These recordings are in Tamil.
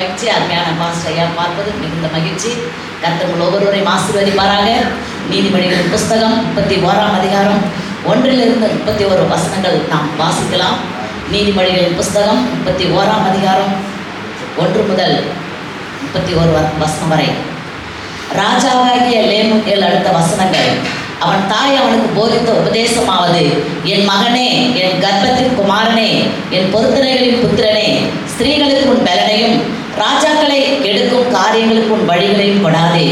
மகிழ்ச்சி. அருமையான பாஸ்டர் ஐயா பார்ப்பது மிகுந்த மகிழ்ச்சி. கர்த்தர் ஒவ்வொருவரையும் ஆசீர்வதிப்பாராக. நீதிமொழிகளின் புஸ்தகம் 31ஆம் அதிகாரம் 1 to 31 வசனங்கள் நாம் வாசிக்கலாம். நீதிமொழிகளின் புஸ்தகம் 31ஆம் அதிகாரம் 1 முதல் 31 வசனம் வரை. ராஜாவாகிய லேமுவேல் அடுத்த வசனங்கள். அவன் தாய் அவனுக்கு போதித்த உபதேசமாவது, என் மகனே, என் கர்ப்பத்தின் குமாரனே, என் பொருத்தனைகளின் புத்திரனே, ஸ்திரீகளுக்கு உன் பலனையும் ராஜாக்களை எடுக்கும் காரியங்களுக்கு உன் வழிகளையும் கொடாதே.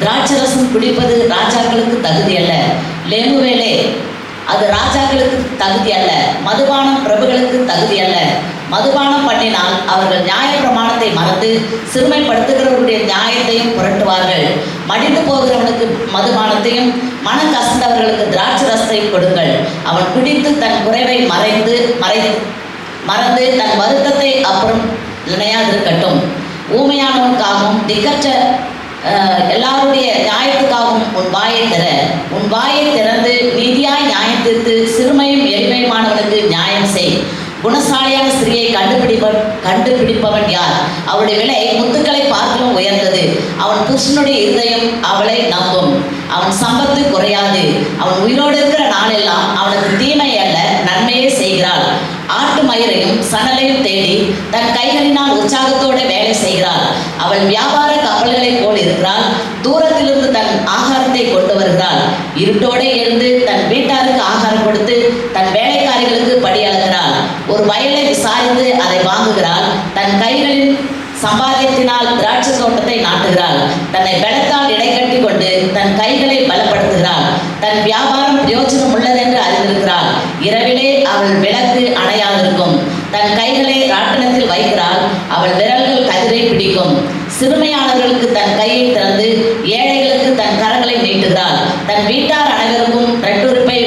திராட்சரசம் குடிப்பது ராஜாக்களுக்கு தகுதி அல்ல. லேமுவேலே, அது ராஜாக்களுக்கு தகுதி அல்ல. மதுபானம் பிரபுகளுக்கு தகுதி அல்ல. மதுபானம் பண்ணினால் அவர்கள் நியாய பிரமாணத்தை மறந்து சிறுமைப்படுத்துகிறவருடைய நியாயத்தையும் புரட்டுவார்கள். மடிந்து போகிறவனுக்கு மதுபானத்தையும் மனம் கசந்தவர்களுக்கு திராட்சரசத்தையும் கொடுங்கள். அவன் குடித்து தன் குறைவை மறந்து தன் வருத்தத்தை அப்புறம் நினையாதிருக்கட்டும். ஊமையானவனுக்காகவும் திக்கற்ற எல்லாருடைய நியாயத்துக்காகவும் உன் வாயை திறந்து நீதியாய் நியாயம் தீர்த்து சிறுமையும் எளிமையுமானவனுக்கு நியாயம் செய். குணசாலியான ஸ்திரியை கண்டுபிடிப்பவன் யார்? அவளுடைய விலை முத்துக்களை பார்க்கவும் உயர்ந்தது. அவன் புருஷனுடைய இருதயம் அவளை நம்பும். அவன் சம்பத்து குறையாது. அவன் உயிரோடு இருக்கிற நாளெல்லாம் அவனுக்கு தீமை அல்ல, நன்மையே செய்கிறாள். ஆட்டு மயிரையும் சணலையும் தேடி தன் கைகளினால் உற்சாகத்தோடு வேலை செய்கிறாள். அவள் வியாபார கப்பல்களை போல் இருக்கிறாள். தூரத்திலிருந்து தன் ஆகாரத்தை கொண்டு வருகிறாள். இருட்டோடு எழுந்து தன் வீட்டாருக்கு ஆகாரம் கொடுத்து தன் வேலைக்காரிகளுக்கு படி அளக்கிறாள். ஒரு வயலை விசாரித்து அதை வாங்குகிறாள். தன் கைகளின் சம்பாத்தியத்தினால் திராட்சை தோட்டத்தை நாட்டுகிறாள். தன்னை பலத்தால் இடைக்கட்டி கொண்டு தன் கைகளை பலப்படுத்துகிறாள். தன் வியாபாரம் பிரயோஜனம் உள்ளதென்று அறிந்திருக்கிறாள். இரவிலே அவள் விளக்கு அணையாதிருக்கும். தன் கைகளை ராட்டினத்தில் வைக்கிறாள். அவள் விரல்கள் கதிரை பிடிக்கும். சிறுமையானவர்களுக்கு தன் கையை திறந்து ஏழைகளுக்கு தன் கரங்களை நீட்டுகிறாள். தன் வீட்டார் அனைவருக்கும் ரெட்டுறுப்பை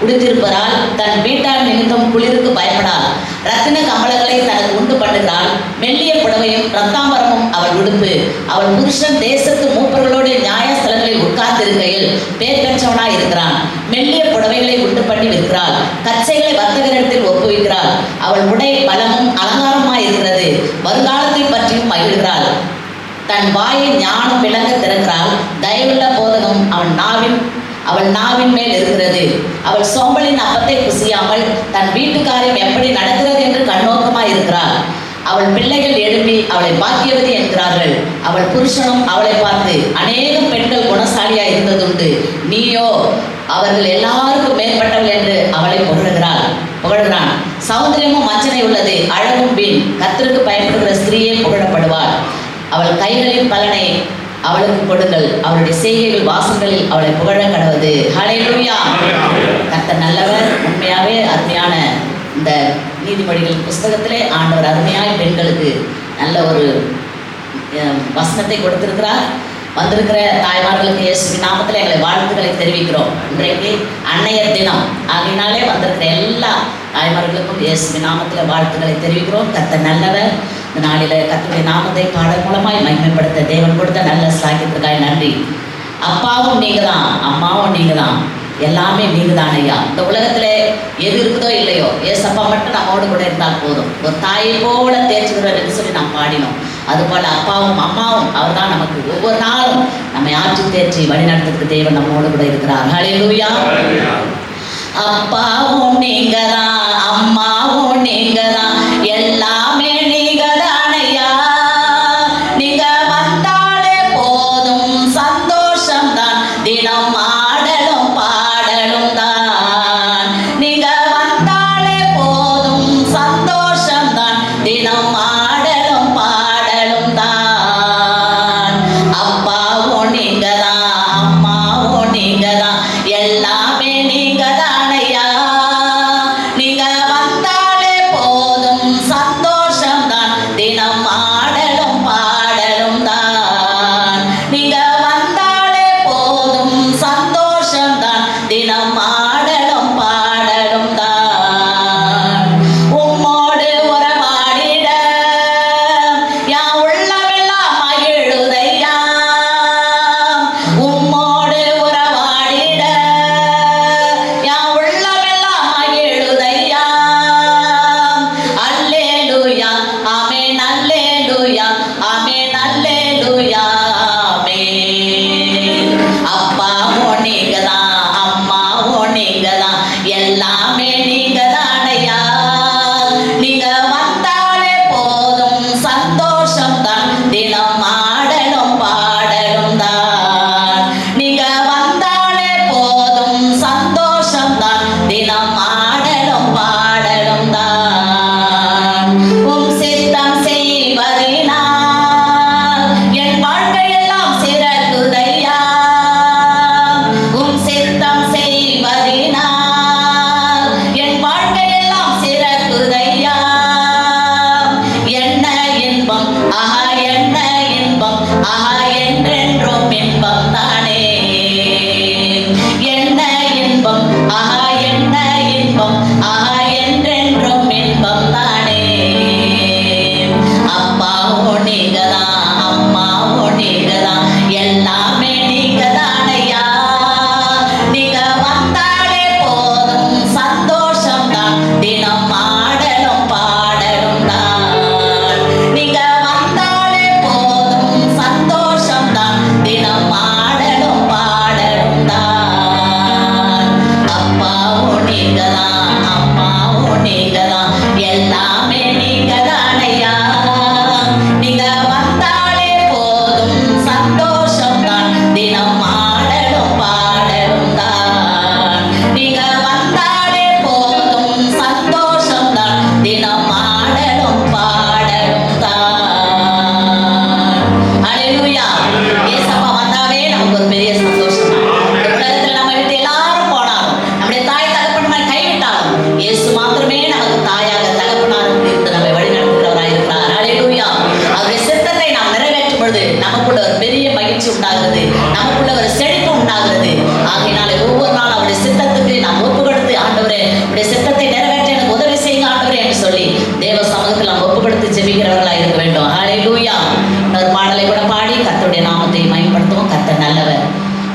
உடுத்திருப்பதால் தன் வீட்டார் நிமித்தம் குளிருக்கு பயப்படாள். ரத்தின கம்பளங்களை தனக்கு உண்டு பண்ணுகிறாள். மெல்லிய புடவையும் ரத்தாம்பரமும் அவள் உடுப்பு. அவள் புருஷன் தேசத்து மூப்பர்களோடு நியாயஸ்தலங்களில் உட்கார்ந்திருக்கையில் பேர் பெற்றவனாய் இருக்கிறான். மெல்லிய புடவைகளை உண்டு பண்ணி விற்கிறாள். கச்சைகளை வர்த்தகரிடத்தில் ஒப்புவிக்கிறாள். அவள் உடை பலமும் அலங்காரமாய் இருக்கிறது. வருங்காலத்தை பற்றியும் மகிழ்கிறாள். தன் வாயை ஞானம் விளங்க திறக்கிறாள். தயவுள்ள போதகம் அவள் நாவின் மேல் இருக்கிறது. அவள் சோம்பலின் அப்பத்தை புசியாமல் தன் வீட்டுக்காரியம் எப்படி நடக்கிறது என்று கண்ணோக்கமாய் இருக்கிறாள். அவள் பிள்ளைகள் எழுப்பி அவளை பாக்கியவதி என்கிறார்கள். அவள் புருஷனும் அவளை பார்த்து, அநேகம் பெண்கள் குணசாலியாய் இருந்ததுண்டு, நீயோ அவர்கள் எல்லாருக்கும் மேற்பட்டவள் என்று அவளை புகழுகிறான். சௌந்தரியமும் மச்சனை உள்ளது, அழகும் வீண். கர்த்தருக்கு பயப்படுகிற ஸ்திரீயே புகழப்படுவாள். அவள் கைகளின் பலனை அவளுக்கு கொடுங்கள். அவளுடைய செய்கைகள் வாசங்களில் அவளை புகழ கடவது. ஹல்லேலூயா. கர்த்தர் நல்லவர். உண்மையாகவே அருமையான இந்த நீதிமொழிகள் புஸ்தகத்திலே ஆண்டவர் அருமையாய் பெண்களுக்கு நல்ல ஒரு வசனத்தை கொடுத்திருக்கிறார். வந்திருக்கிற தாய்மார்களுக்கு இயேசுவின் நாமத்தில் எங்களை வாழ்த்துக்களை தெரிவிக்கிறோம். இன்றைக்கு அன்னையர் தினம் ஆகையினாலே வந்திருக்கிற எல்லா தாய்மார்களுக்கும் இயேசுவின் நாமத்தில் வாழ்த்துக்களை தெரிவிக்கிறோம். கர்த்தர் நல்லவர். இந்த நாளில் கர்த்தருடைய நாமத்தை பாடல் மூலமாய் மகிமைப்படுத்த தேவன் கொடுத்த நல்ல சாக்கியத்திற்காக நன்றி. அப்பாவும் நீங்க தான், அம்மாவும் நீங்க தான், எல்லாமே நீங்க தான் ஐயா. இந்த உலகத்துல எது இருக்குதோ இல்லையோ, ஏசப்பா மட்டும் நம்மோடு கூட இருந்தால் போதும். ஒரு தாயை போல தேர்ச்சுகிறார் என்று சொல்லி நாம் பாடினோம். அதுபோல் அப்பாவும் அம்மாவும் அவர் தான் நமக்கு ஒவ்வொரு நாளும் நம்மை ஆற்றி தேர்ச்சி வழிநடத்துறதுக்கு தேவன் நம்மோடு கூட இருக்கிறார். ஹல்லேலூயா. அப்பாவும் நீங்க தான், அம்மாவும் நீங்க தான், எல்லாமே நீங்க தான் ஐயா. நீங்க வந்தாலே போதும், சந்தோஷம் தான், தினம் ஆடலும் பாடலும் தான். நீங்க வந்தாலே போதும், சந்தோஷம் தான், தினம் ஆடலும் பாடலும் தான். அப்பாவும் நீங்க தான், அம்மாவும் நீங்க தான், எல்லாமே நீங்க தான் ஐயா. நீங்க வந்தாலே போதும்,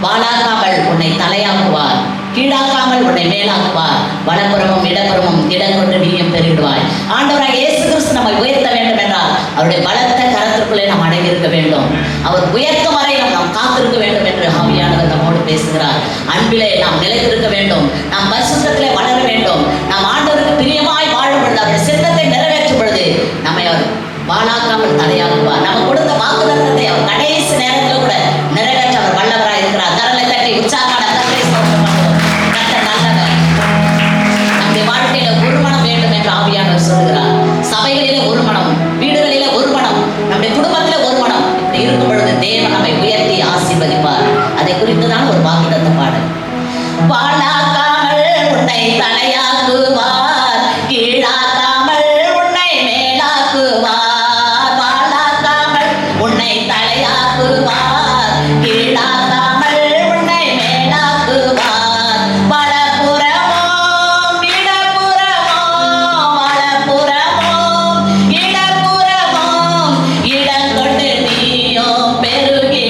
வாளாக்காமல் உன்னை தலையாக்குவார், கீழாக்காமல் உன்னை மேலாக்குவார். வலப்புறமும் இடப்புறமும் இடம் கொண்டு நீயும் பெருகிடுவாய். ஆண்டவராக இயேசு கிறிஸ்து நம்மை உயர்த்த வேண்டும் என்றால் அவருடைய பலத்த கரத்திற்குள்ளே நாம் அடங்கியிருக்க வேண்டும். அவர் உயர்த்தும் வரை நாம் காத்திருக்க வேண்டும் என்று ஆவியானவர் நம்மோடு பேசுகிறார். அன்பிலே நாம் நிலைத்திருக்க வேண்டும், நாம் பரிசுத்தத்திலே வளர வேண்டும். நாம் ஆண்டவருக்கு பிரியமாய் வாழும் பொழுது, அவருடைய சித்தத்தை நிறைவேற்றும் பொழுது நம்மை அவர் வாளாக்காமல் தலையாக்குவார். நம்ம கொடுத்த வாக்குத்தத்தத்தை அவர் கடைசி நேரத்தில் கூட நிறைவேற்ற அவர் வல்லவராக இருக்கிறார். கரலை தட்டி உற்சாகமான கர்த்தரை ஸ்தோத்திரம் பண்ணுவோம். கர்த்தர் நல்லவர். நம்முடைய வாழ்க்கையில ஒரு மனம் வேண்டும் என்று ஆவியானவர் சொல்கிறார். சபைகளிலே ஒரு மனம், வீடுகளிலே ஒரு மனம், நம்முடைய குடும்பத்திலே ஒரு மனம். இப்படி இருக்கும் பொழுது தேவன் நம்மை உயர்த்தி ஆசீர்வதிப்பார். அதை குறித்துதான் ஒரு வாக்குத்தத்த பாடல். வாளாக்காமல் உன்னை தலையாக்குவார், கீழாக்காமல் உன்னை மேலாக்குவார். உன்னை தலையாக்குவார், கீழாக்காமல் உன்னை மேலாக்குவார். வலப்புறமும் இடப்புறமும், வலப்புறமும் இடப்புறமும் இடம் கொண்டு நீயும் பெருகி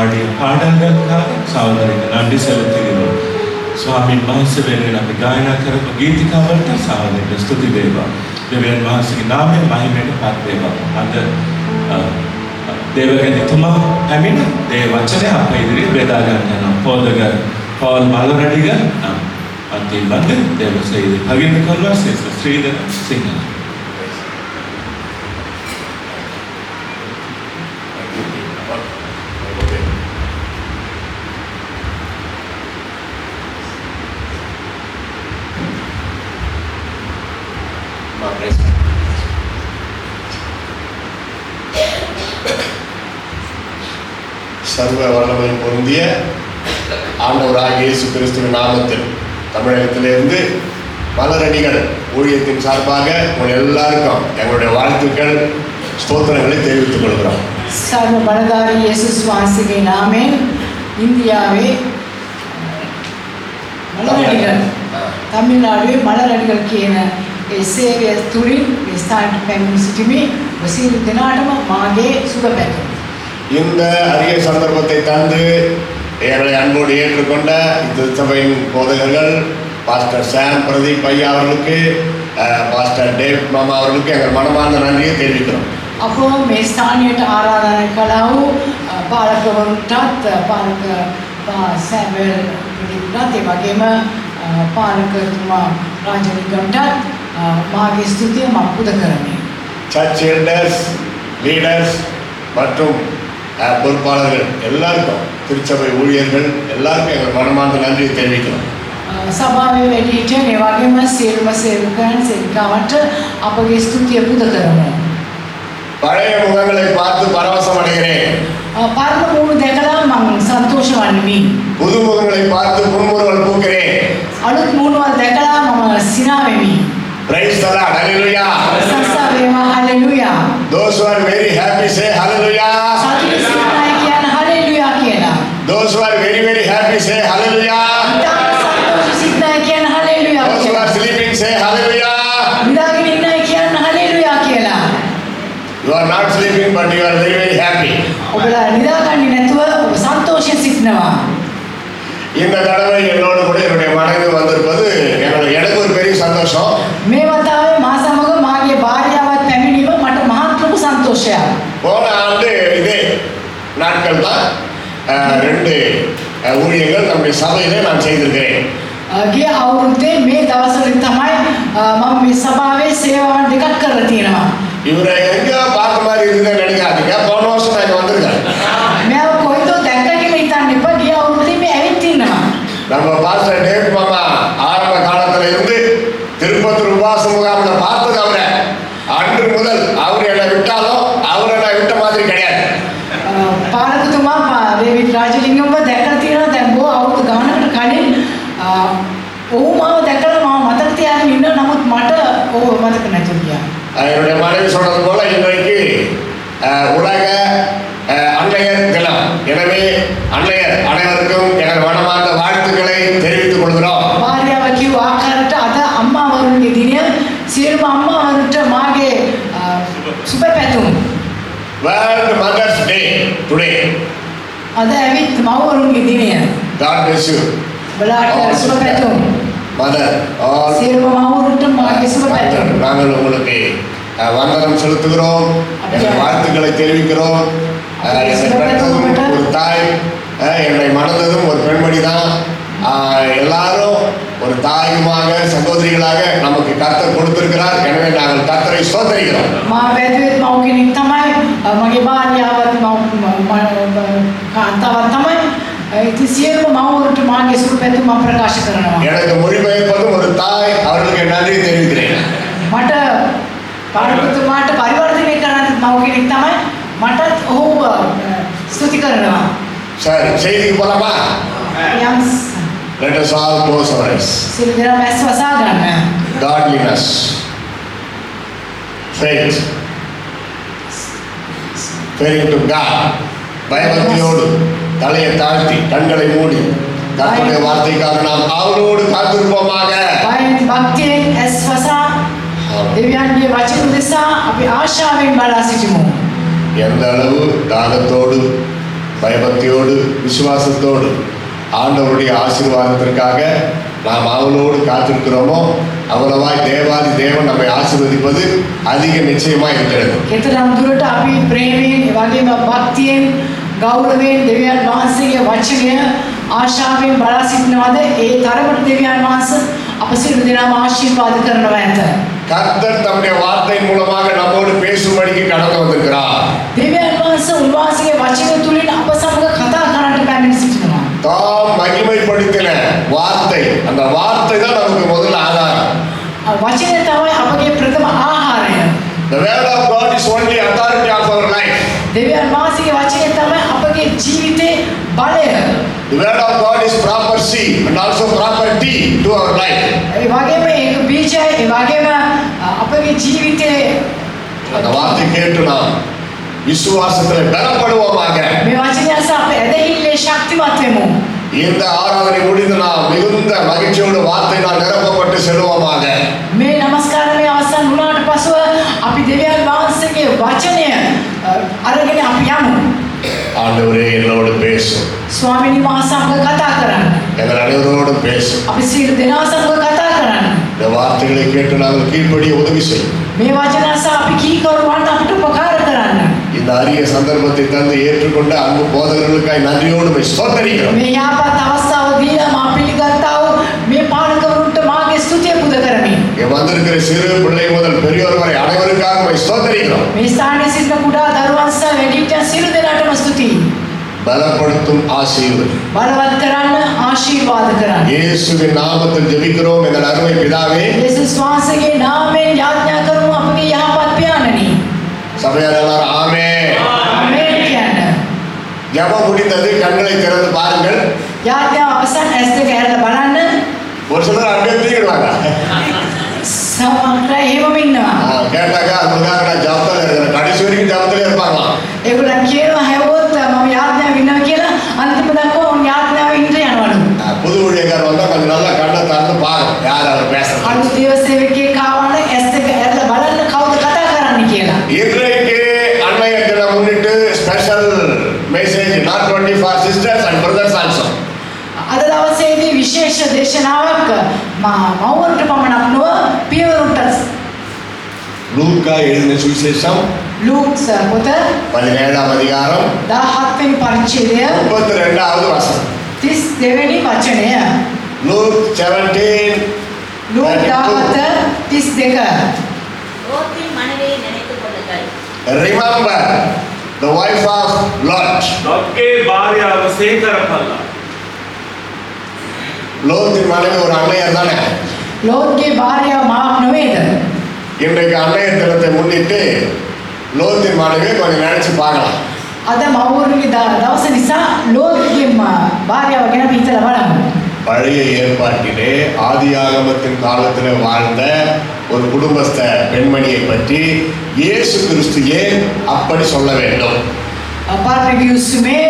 பாடிய பாடல்களுக்காக சகோதரிக்கு நன்றி செலுத்துகிறோம். ස්වාමීන් වහන්සේ වෙනුවෙන් අපි ගායනා කරපු ගීතිකාවලට සහෝදරයට ස්තුති වේවා. දෙවියන් වහන්සේගේ නාමයෙන් මහිමයට පත් වේවා. අද දේවගණිතුමා පැමිණ දේ වචනය අප ඉදිරියේ බෙදා ගන්න යනවා. පොදග පවල් මලරඩිග අන්තිම බන්ද දේව සෙයිද භගින්න කරලා සෙස් ශ්‍රීදර සිංහල. சர்வ வல்லமை பொருந்திய ஆண்டவராகிய இயேசு கிறிஸ்துவின் நாமத்தில் தமிழகத்திலிருந்து மலரடிகள் ஊழியத்தின் சார்பாக உங்கள் எல்லாருக்கும் எங்களுடைய வாழ்த்துக்கள் ஸ்தோத்திரங்களை தெரிவித்துக் கொள்கிறோம். சர்வ பலதாரி இயேசுஸ் வாசிகை நாமே இந்தியாவே மலரடிகள் தமிழ்நாடுවේ මලරඩිகள் කියන ඒ සේවය තුලින් මේ ස්ථානට පැමිණ සිටිමි. සියලු දෙනාටම මාගේ සුබ පැතුම්. இந்த அரிய சந்தர்ப்பத்தை தந்து எங்களை அன்போடு ஏற்றுக்கொண்ட இந்த சபையின் போதகர்கள் பாஸ்டர் சாம் பிரதீப் ஐயா அவர்களுக்கு பாஸ்டர் டேவ் மாமா அவர்களுக்கு எங்கள் மனமார்ந்த நன்றியை தெரிவிக்கிறோம். අප මේ ස්ථානයට ආරාධනා කළා වූ පාලකවරුන්ටත් පාලක සෑමෙල් ප්‍රදීප්ටත් ඒ වගේම පාලකතුමා රාජනිකම්ටත් මාගේ ස්තුතිය මම පුද කරමි. சர்ச் எல்டர்ஸ் லீடர்ஸ் மற்றும் பொறுப்பாளர்கள் எல்லாருக்கும் திருச்சபை ஊழியர்கள் எல்லாருக்கும் எங்கள் மனமார்ந்த நன்றியை தெரிவிக்கிறோம். සභාවේ වැඩිහිටියන් ඒ වගේම සියලුම සේවකයන් සේවිකාවන්ට අපගේ ස්තුතිය පුද කරමු. பழைய முகங்களை பார்த்து பரவசம் அடைகிறேன். පරණ මූණු දැකලා මම සන්තෝෂ වන්නෙමි. புது முகங்களை பார்த்து புன்முறுவல் பூக்கிறேன். අලුත් මූණුවල් දැකලා මම සිනා වෙමි. Praise the Lord. Hallelujah. ප්‍රශංසා වේවා. Hallelujah. Those who are very happy say hallelujah. සතුටින් සිටිනා කියන හලෙලූයා කියලා. Those who are very very happy say hallelujah. සතුටින් සිටිනා කියන හලෙලූයා Those who කියලා. are sleeping say hallelujah. නිදාගෙන ඉන්නයි කියන හලෙලූයා කියලා. You are not sleeping but you are very very happy. ඔබලා නිදාගන්නේ නැතුව ඔබ සන්තෝෂයෙන් සිටිනවා. இந்த தடவை என்னோடு கூட என்னுடைய மனைவி வந்திருப்பது எனக்கு ஒரு பெரிய சந்தோஷம். මේ වතාවේ මා සමග මාගේ භාර්යාවත් පැමිණීම මට මහත් ලොකු සන්තෝෂයක්. போன ஆண்டு இதே நாட்கள் தான் 2 ஊழியர்கள் நம்முடைய சபையிலே நான் செய்திருக்கிறேன். ගිය අවුරුද්දේ මේ දවස්වලින් තමයි මම මේ සභාවේ සේවාවන් දෙකක් කරලා තියෙනවා. இவரை எங்க பார்த்த மாதிரி இருக்குதுன்னு நினைக்காதீங்க. போன வருஷம் நான் இங்க வந்திருக்கேன். මෙයාව කොයිදෝ දැක්ක කියලා හිතන්න එපා. ගිය අවුරුද්දේ මේ ඇවිත් ඉන්නවා. நம்ம பாஸ்டர் டேவ் மாமா ஆரம்ப காலத்துல இருந்து திருப்பத்தூர் உபாச முகாமில் பார்த்தது அவரை. அன்று முதல் அவர் என்னை விட்டாலும் அவர் என்னை விட்ட மாதிரி கிடையாது. පාලකතුමා දේවිඩ් රාජලිංගම්ව දැකලා තියෙනවා. දැන් බොහෝ අවුරුදු ගානකට කලින් ඔහු මාව දැකලා මාව මතක තියාගෙන ඉන්න. නමුත් මට ඔහු මතක නැතුව ගියා. என்னுடைய மனைவி சொன்னது போல இன்றைக்கு உலக அன்னையர் தினம். எனவே அன்னையர் அனைவருக்கும் எங்கள் மனமார்ந்த வாழ்த்துக்களை தெரிவித்துக் கொள்கிறோம். භාර්යාව කිව්ව ආකාරයට අද අම්මාවරුන්ගේ දිනය. සියලුම අම්මාවරුන්ට මාගේ සුබ පැතුම්. World Mother's Day today. අද ඇවිත් මව්වරුන්ගේ දිනය. God bless you. බලාට සුබ පැතුම්. Mother, all සියලුම මව්වරුන්ට මාගේ සුබ පැතුම්. நாங்கள் உங்களுக்கு வந்தனம் செலுத்துகிறோம். எங்கள் வாழ்த்துக்களை தெரிவிக்கிறோம். என்னை பெற்றதும் ஒரு தாய், என்னை மணந்ததும் ஒரு பெண்மணி தான். எல்லாரும் ஒரு தாயுமாக சகோதரிகளாக நமக்கு கர்த்தர் கொடுத்திருக்கிறார். எனவே நாங்கள் கர்த்தரை ஸ்தோத்திரிக்கிறோம். මා වැදුවෙත් මව් කෙනෙක් තමයි. මගේ භාර්යාවත් කාන්තාවක් තමයි. ඉතින් සියලුම මව්වරුන්ට මාගේ සුබ පැතුම් මම ප්‍රකාශ කරනවා. எனக்கு மொழிபெயர்ப்பதும் ஒரு தாய். அவர்களுக்கு நன்றி தெரிவிக்கிறேன். මට පාලකතුමාට පරිවර්තනය කරන්න මව් කෙනෙක් තමයි. මටත් ඔහුව ස්තුති කරනවා. சரி, செய்திக்கு போலாமா? යම් Let us all close our eyes. සියලු දෙනා මැස් වසා ගන්න. Godliness, faith, fearing to God, பயபக்தியோடு தலையை தாழ்த்தி கண்களை மூடி கர்த்தருடைய வார்த்தைக்காக நாம் ஆவலோடு காத்திருப்போமாக. භක්තියෙන් ඇස් වසා දෙවියන්ගේ වචන දෙසා අපි ආශාවෙන් බලා සිටිමු. எந்த அளவு தாகத்தோடு பயபக்தியோடு விசுவாசத்தோடு ஆண்டவருடைய ஆசீர்வாதத்திற்காக நாம் அவளோடு காத்திருக்கிறோமோ அவ்வளவாய் தேவாதி தேவன் நம்மை ஆசீர்வதிப்பது அதிக நிச்சயமா இருக்கிறது. කෙතරම් දුරට අපි ප්‍රේමයෙන් ඒ වගේම භක්තියෙන් ගෞරවයෙන් දෙවියන් වහන්සේගේ වචනය ආශාවෙන් බලා සිටිනවද ඒ තරමට දෙවියන් වහන්සේ අප සියලු දෙනාම ආශිර්වාද කරනවා ඇත. கர்த்தர் தம்முடைய வார்த்தையின் மூலமாக நம்மோடு பேசும்படிக்கு கடந்து வந்திருக்கிறார். දෙවියන් වහන්සේ උන්වහන්සේගේ වචනය තුලින් අප සමග කතා කරන්නට පැමිණ සිටිනවා. தாம் மகிமைப்படுத்தின வார்த்தை, அந்த வார்த்தை தான் நமக்கு முதல் ஆதாரம். වචනය තමයි අපගේ ප්‍රථම ආහාරය. The word of God is only authority of our life. දෙවියන් වහන්සේගේ වචනය තමයි අපගේ ජීවිතේ බලය. The word of God is proper seed and also property to our life. ඒ වගේම ඒක බීජය ඒ වගේම අපගේ ජීවිතේ அந்த வார்த்தை கேட்டு நாம் விசுவாசத்தில் பலப்படுவோமாக. මේ වචනය අස අප ඇදහිල්ලේ ශක්තිමත් වෙමු. இந்த ஆராதனை முடிந்து நாம் மிகுந்த மகிழ்ச்சியோடு வார்த்தையினால் நிரப்பப்பட்டு செல்வோமாக. මේ නමස්කාරමය අවසන් වුණාට පසුව අපි දෙවියන් වහන්සේගේ වචනය අරගෙන අපි යමු. ஆண்டவரே என்னோடு பேசும். ස්වාමීනි මා සමග කතා කරන්න. எங்கள் அனைவரோடும் பேசும். අපි සියලු දෙනා සමග කතා කරන්න. இந்த வார்த்தைகளை கேட்டு நாங்கள் கீழ்ப்படிய உதவி செய்யும். මේ වචන අස අපි කීකරුවන් අපිට උපකාර කරන්න. இந்த அரிய சந்தர்ப்பத்தை தந்து ஏற்றுக்கொண்ட அன்பு போதகர்களுக்காய் நன்றியோடு ஸ்தோத்திரிக்கிறோம். මේ යහපත් අවස්ථාව දීලා මා පිළිගත්තා වූ මේ පාලකවරුන්ට මාගේ ස්තුතිය පුද කරමි. இங்கே வந்திருக்கிற சிறு பிள்ளை முதல் பெரியோர் வரை அனைவருக்காக ஸ்தோத்திரிக்கிறோம். මේ ස්ථානයේ සිටින කුඩා දරුවන් සහ වැඩිහිටියන් සියලු දෙනාටම ස්තුතියි. பலப்படுத்தும் ஆசீர்வாதம். බලවත් කරන්න ආශිර්වාද කරන්න. இயேசுவின் நாமத்தில் ஜெபிக்கிறோம் எங்கள் அருமை பிதாவே. යේසුස් වහන්සේගේ නාමයෙන් යාඥා කරමු අපගේ යහපත් පියාණනි. சபையார் எல்லாரும் ஆமென். ආමේන් කියන්න. ஜெபம் முடிந்தது, கண்களை திறந்து பாருங்கள். යාඥාව අවසන් ඇස් දෙක ඇරලා බලන්න. ஒரு சிலர் அப்படியே தூக்கிடுவாங்க. සමහර එහෙමම ඉන්නවා. கேட்டாக்கா அதுக்காக நான் ஜபத்தில் இருக்கிறேன், கடைசி வரைக்கும் ஜபத்திலே இருப்பாங்களாம். ඒගොල්ලන් කියනවා හැවොත් මම යාඥාව ඉන්නවා කියලා අන්තිම දක්වා උන් යාඥාව ඉන්න යනවලු. புது ஊழியக்காரர் வந்தா கொஞ்சம் நல்லா கண்ணை திறந்து பாருங்க யார் அவர் பேசுறாங்க. අලුත් දේව සේවකයෙක් ආවම ඇස් දෙක ඇරලා බලන්න කවුද කතා කරන්නේ කියලා. இன்றைக்கு அன்னைய தினம் முன்னிட்டு special message not only for sisters and brothers also. අද දවසේදී විශේෂ දේශනාවක් මව්වරුන්ට පමණක් නොව පියවරුන්ට. லூக்கா எழுதின சுவிசேஷம் ලූක්ස් පොත 17 அதிகாரம் 17 වෙනි පරිච්ඡේදය 32வது வசனம். 32 වෙනි වචනය. Luke 17 Luke 17:32. லோத்தின் மனைவியை நினைத்துக் கொள்ளுங்கள். Remember the wife of Lot. ලොත්ගේ භාර්යාව සේකරපල්ලා. லோத்தின் மனைவி ஒரு அன்னையர் தானே. ලෝත්ගේ භාර්යාව මාවක් නොවේද? இன்றைக்கு அன்னையர் தினத்தை முன்னிட்டு லோத்தின் மனைவியை கொஞ்சம் நினைச்சு பார்க்கலாம். අද මව්වරුන්ගේ දවස නිසා ලෝත්ගේ භාර්යාව ගැන අපි හිතලා බලමු. பழைய ஏற்பாட்டிலே ஆதியாகமத்தின் காலத்தில் வாழ்ந்த ஒரு குடும்பஸ்த பெண்மணியை பற்றி இயேசு கிறிஸ்து ஏன் அப்படி சொல்ல வேண்டும்? පාරමිතිය උස්මේ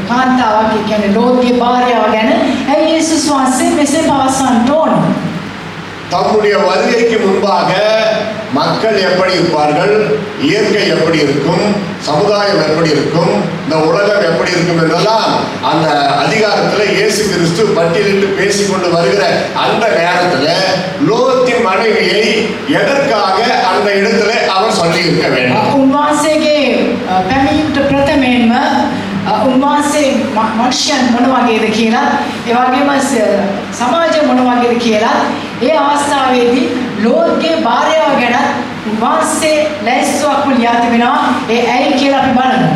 කාන්තාවක් කියන්නේ ලෝත්ගේ භාර්යාව ගැන ඇයි යේසුස් වහන්සේ මෙසේ පවසන්නට ඕන? தம்முடைய வருகைக்கு முன்பாக மக்கள் எப்படி இருப்பார்கள், இயற்கை எப்படி இருக்கும், சமுதாயம் எப்படி இருக்கும், இந்த உலகம் எப்படி இருக்கும் என்றெல்லாம் அந்த அதிகாரத்தில் இயேசு கிறிஸ்து பட்டியலிட்டு பேசிக்கொண்டு வருகிற அந்த நேரத்தில் லோத்தின் மனைவியை எதற்காக அந்த இடத்துல அவர் சொல்லி இருக்க வேண்டும்? උන්වහන්සේගේ පැමිණීමට ප්‍රථමයෙන්ම උන්වහන්සේ මනුෂ්‍යයන් මොන වගේද කියලා ඒ වගේම සමාජය මොන වගේද කියලා ඒ අවස්ථාවේදී ලෝත්ගේ භාර්යාව ගැන උන්වහන්සේ ලැයිස්තුවක් ලියා තිබෙනවා. ඒ ඇයි කියලා අපි බලමු.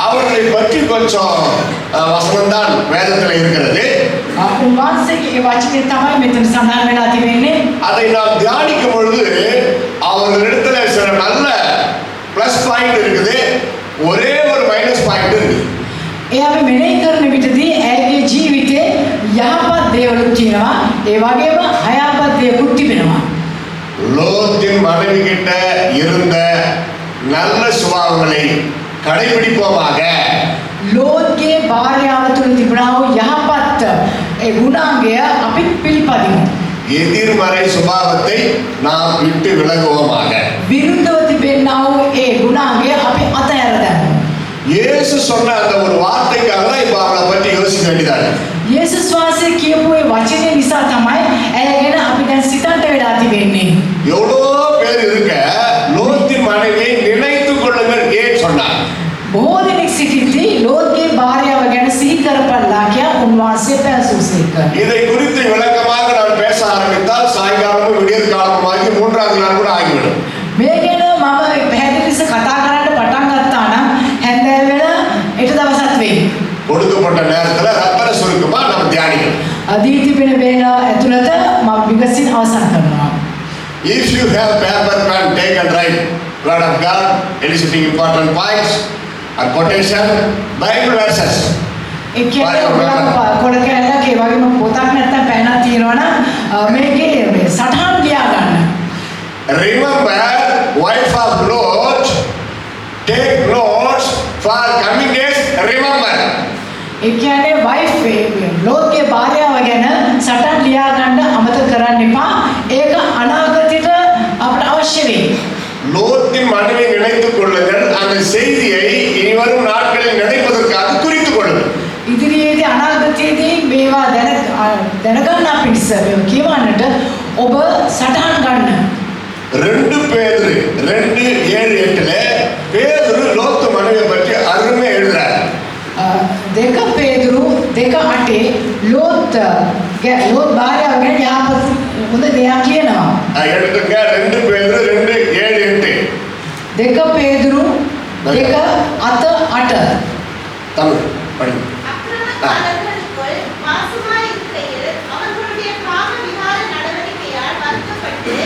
அவர்களை பற்றி கொஞ்சம் வசனம்தான் வேதத்தில் இருக்கிறது. උන්වහන්සේගේ ඒ වචනේ තමයි මෙතන සඳහන් වෙලා තිබෙන්නේ. அதை நாம் தியானிக்கும் பொழுது அவர்களிடத்துல சில நல்ல பிளஸ் பாயிண்ட் இருக்குது, ஒரே ஒரு மைனஸ் பாயிண்ட் இருக்கு. ඒ අපි මෙනෙහි කරන විටදී ඇයගේ ජීවිතේ යහපත් දේවලුත් තියෙනවා. ඒ වගේම අයහපත් දේවලුත් තිබෙනවා. லோத்தின் மனைவி கிட்ட இருந்த நல்ல சுபாவங்களை கடைபிடிப்போமாக. ලෝත්ගේ භාර්යාව තුළ තිබුණා වූ යහපත් ඒ ගුණාංගය අපි පිළිපදිමු. எதிர்மறை சுபாவத்தை நாம் விட்டு விலகுவோமாக. විරුද්ධව තිබෙනා වූ ඒ ගුණාංගය අපි අතහැර දැමු. இயேசு சொன்ன அந்த ஒரு வார்த்தைக்காக தான் இப்போ அவளை பற்றி யோசிக்க வேண்டியதாக இருக்கு. යේසුස් වහන්සේ කියපු ඒ වචනේ නිසා තමයි ඇය ගැන අපි දැන් සිතන්ට වෙලා තිබෙන්නේ. எவ்வளோ பேர் இருக்க லோத்தின் மனைவியை நினைத்துக் கொள்ளுங்கள் ஏன் சொன்னார்? බොහෝ දෙනෙක් සිටිද්දී ලෝත්ගේ භාර්යාව ගැන සිහි කරපල්ලා කියා උන්වහන්සේ පැවසුසේක. இதை குறித்து விளக்கமாக நான் பேச ஆரம்பித்தால் சாயங்காலமும் விடியற் காலமாகி 3வது நாள் கூட ஆகிவிடும். මේ ගැන මම පැහැදිලි ලෙස කතා කරන්න පටන් ගත්තා නම් හැන්දෑව වෙලා ඊට දවසක් වෙයි. கொடுக்கப்பட்ட நேரத்தில் ரப்பர சுருக்கமா நம்ம தியானிக்கணும். දී තිබෙන වේලාව ඇතුළත මම විගසින් අවසන් කරනවා. If you have paper pen, take and write word of God, eliciting important points or quotation, Bible verses. ඒ කියන්නේ ඔයාලා කොට කැලක් ඒ වගේම පොතක් නැත්තම් පැනක් තියෙනවා නම් මේකේ මේ සටහන් ලියා ගන්න. Remember, wife of Lot, take notes for coming days. Remember. ඒ කියන්නේ වයිෆ් ලෝත්ගේ භාර්යාව ගැන සටහන් ලියා ගන්න අමතක කරන්න එපා. ඒක අනාගතයට අපට අවශ්‍ය වෙයි. லோத்தின் மனைவி நினைத்துக் கொள்ளுங்கள். அந்த செய்தியை இனிவரும் நாட்களில் நினைப்பதற்காக குறித்துக் கொள்ளுங்கள். ඉදිරියේදී අනාගතයේදී මේවා දැනගන්න පිණිස මේවා කියවන්නට ඔබ සටහන් ගන්න. 2 பேதுரு 2:7-8ல பேதுரு லோத்து மனைவியை பற்றி அருமையா எழுதுறார். දෙක පේදුරු 2:8 ලෝත් භාර්යාව ගැන යහපත් හොඳ දෙයක් කියනවා. எடுத்துங்க 2 பேதுரு 2:7-8 දෙක පේදුරු 2:8 தமிழ் படிங்க. அக்கிரமக்காரர்களுக்குள் வாசமாயிருக்கையில் அவர்களுடைய பாவ விகார நடவடிக்கையால் வருத்தப்பட்டு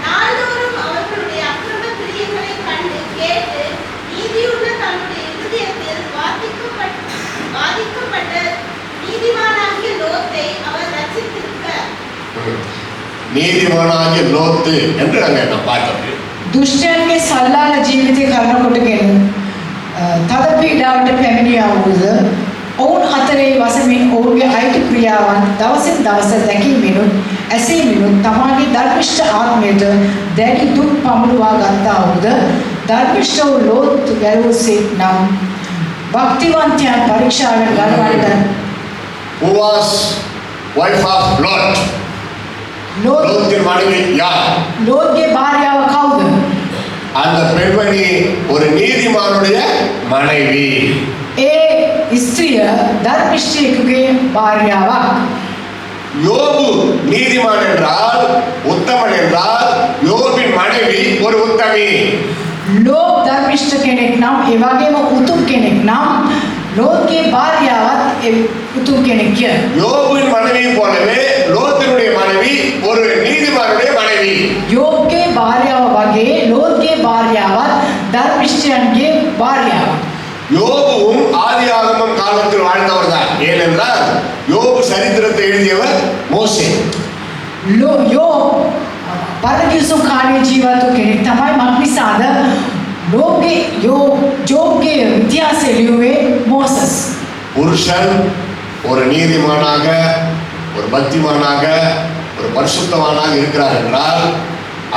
நாள்தோறும் அவர்களுடைய அக்கிரம கிரியைகளைக் கண்டு கேட்டு நீதியுள்ள தன்னுடைய இருதயத்தில் வாதிக்கப்பட்ட நீதிமானாகிய லோத்தை அவர் ரட்சித்திருக்க. நீதிமானாகிய லோத்து என்று நாங்கள் பார்த்தோம். දුෂ්ටයන්ගේ සල්ලාල ජීවිතය කරන කොටගෙන තද පීඩාවට පැමිණියා වූද ඔවුන් අතරේ වසමින් ඔවුන්ගේ අයිති ක්‍රියාවන් දවසින් දවස දැකීමෙනුත් ඇසීමෙනුත් තමාගේ ධර්මිෂ්ඨ ආත්මයට දැඩි දුක් පමුණුවා ගත්තා වූද ධර්මිෂ්ඨ වූ ලෝත් ගැලවුසෙක් නම් භක්තිවන්තයන් පරීක්ෂාවෙන් ගලවන්න. Who was wife of Lot? லோத்தின் மனைவி யார்? ලෝත්ගේ භාර්යාව කවුද? அந்த பெண்மணி ஒரு நீதிமானுடைய மனைவி. ඒ ස්ත්‍රිය ධර්මිෂ්ඨයෙකුගේ භාර්යාවක්. யோபு நீதிமான் என்றால், உத்தமன் என்றால், யோபின் மனைவி ஒரு உத்தமி. ලෝක් ධර්මිෂ්ඨ කෙනෙක් නම් ඒ වගේම උතුම් කෙනෙක් නම් ලෝත්ගේ භාර්යාවත් ඒ උතුම් කෙනෙක්ය. யோபின் மனைவி போலவே லோத்தினுடைய மனைவி ஒரு நீதிமானுடைய மனைவி. යෝබ්ගේ භාර්යාව වගේ ලෝත්ගේ භාර්යාවත් ධර්මිෂ්ඨයන්ගේ භාර්යාවක්. யோபுவும் ஆதியாகமம் காலத்தில் வாழ்ந்தவர் தான். ஏனென்றால் யோபு சரித்திரத்தை எழுதியவர் மோசே. යෝබ් පරදිසු කාලේ ජීවත් වූ කෙනෙක් තමයි. මක්නිසාද ජෝබ්ගේ ඉතිහාසය ලියුවේ මෝසස්. புருஷன் ஒரு நீதிமானாக, ஒரு பக்திமானாக, ஒரு பரிசுத்தமானாக இருக்கிறார் என்றால்